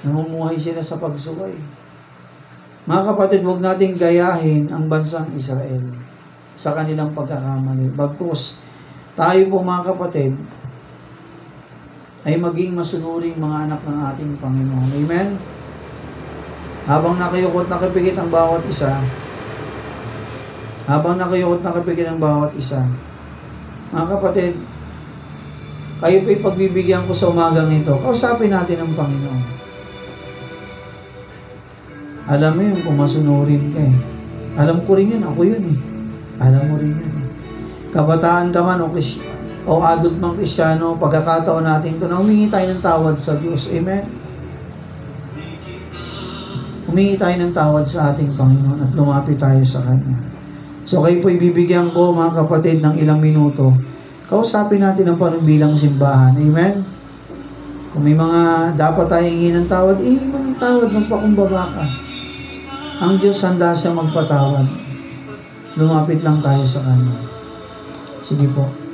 Namumuhay sila sa pagsuway. Mga kapatid, huwag nating gayahin ang bansang Israel sa kanilang pagkakamali. Bagkus, tayo po mga kapatid, ay maging masunuring mga anak ng ating Panginoon. Amen? Habang nakayukot nakapikit ang bawat isa, mga kapatid, kayo po'y pagbibigyan ko sa umagang ito, kausapin natin ang Panginoon. Alam mo yun, kung masunurin ka eh. Alam ko rin yun, ako yun eh. Alam mo rin yun eh. Kabataan ka man o adult mang Kristyano, pagkakataon natin ito na humingi tayo ng tawad sa Diyos. Amen? Humingi tayo ng tawad sa ating Panginoon at lumapit tayo sa Kanya. So kayo po ibibigyan ko mga kapatid ng ilang minuto. Kausapin natin ang panumbilang simbahan. Amen? Kung may mga dapat tayo hingin ng tawad, hihingi mo ng tawad, magpakumbaba ka. Ang Diyos handa siya magpatawad. Lumapit lang tayo sa Kanya. Sige po.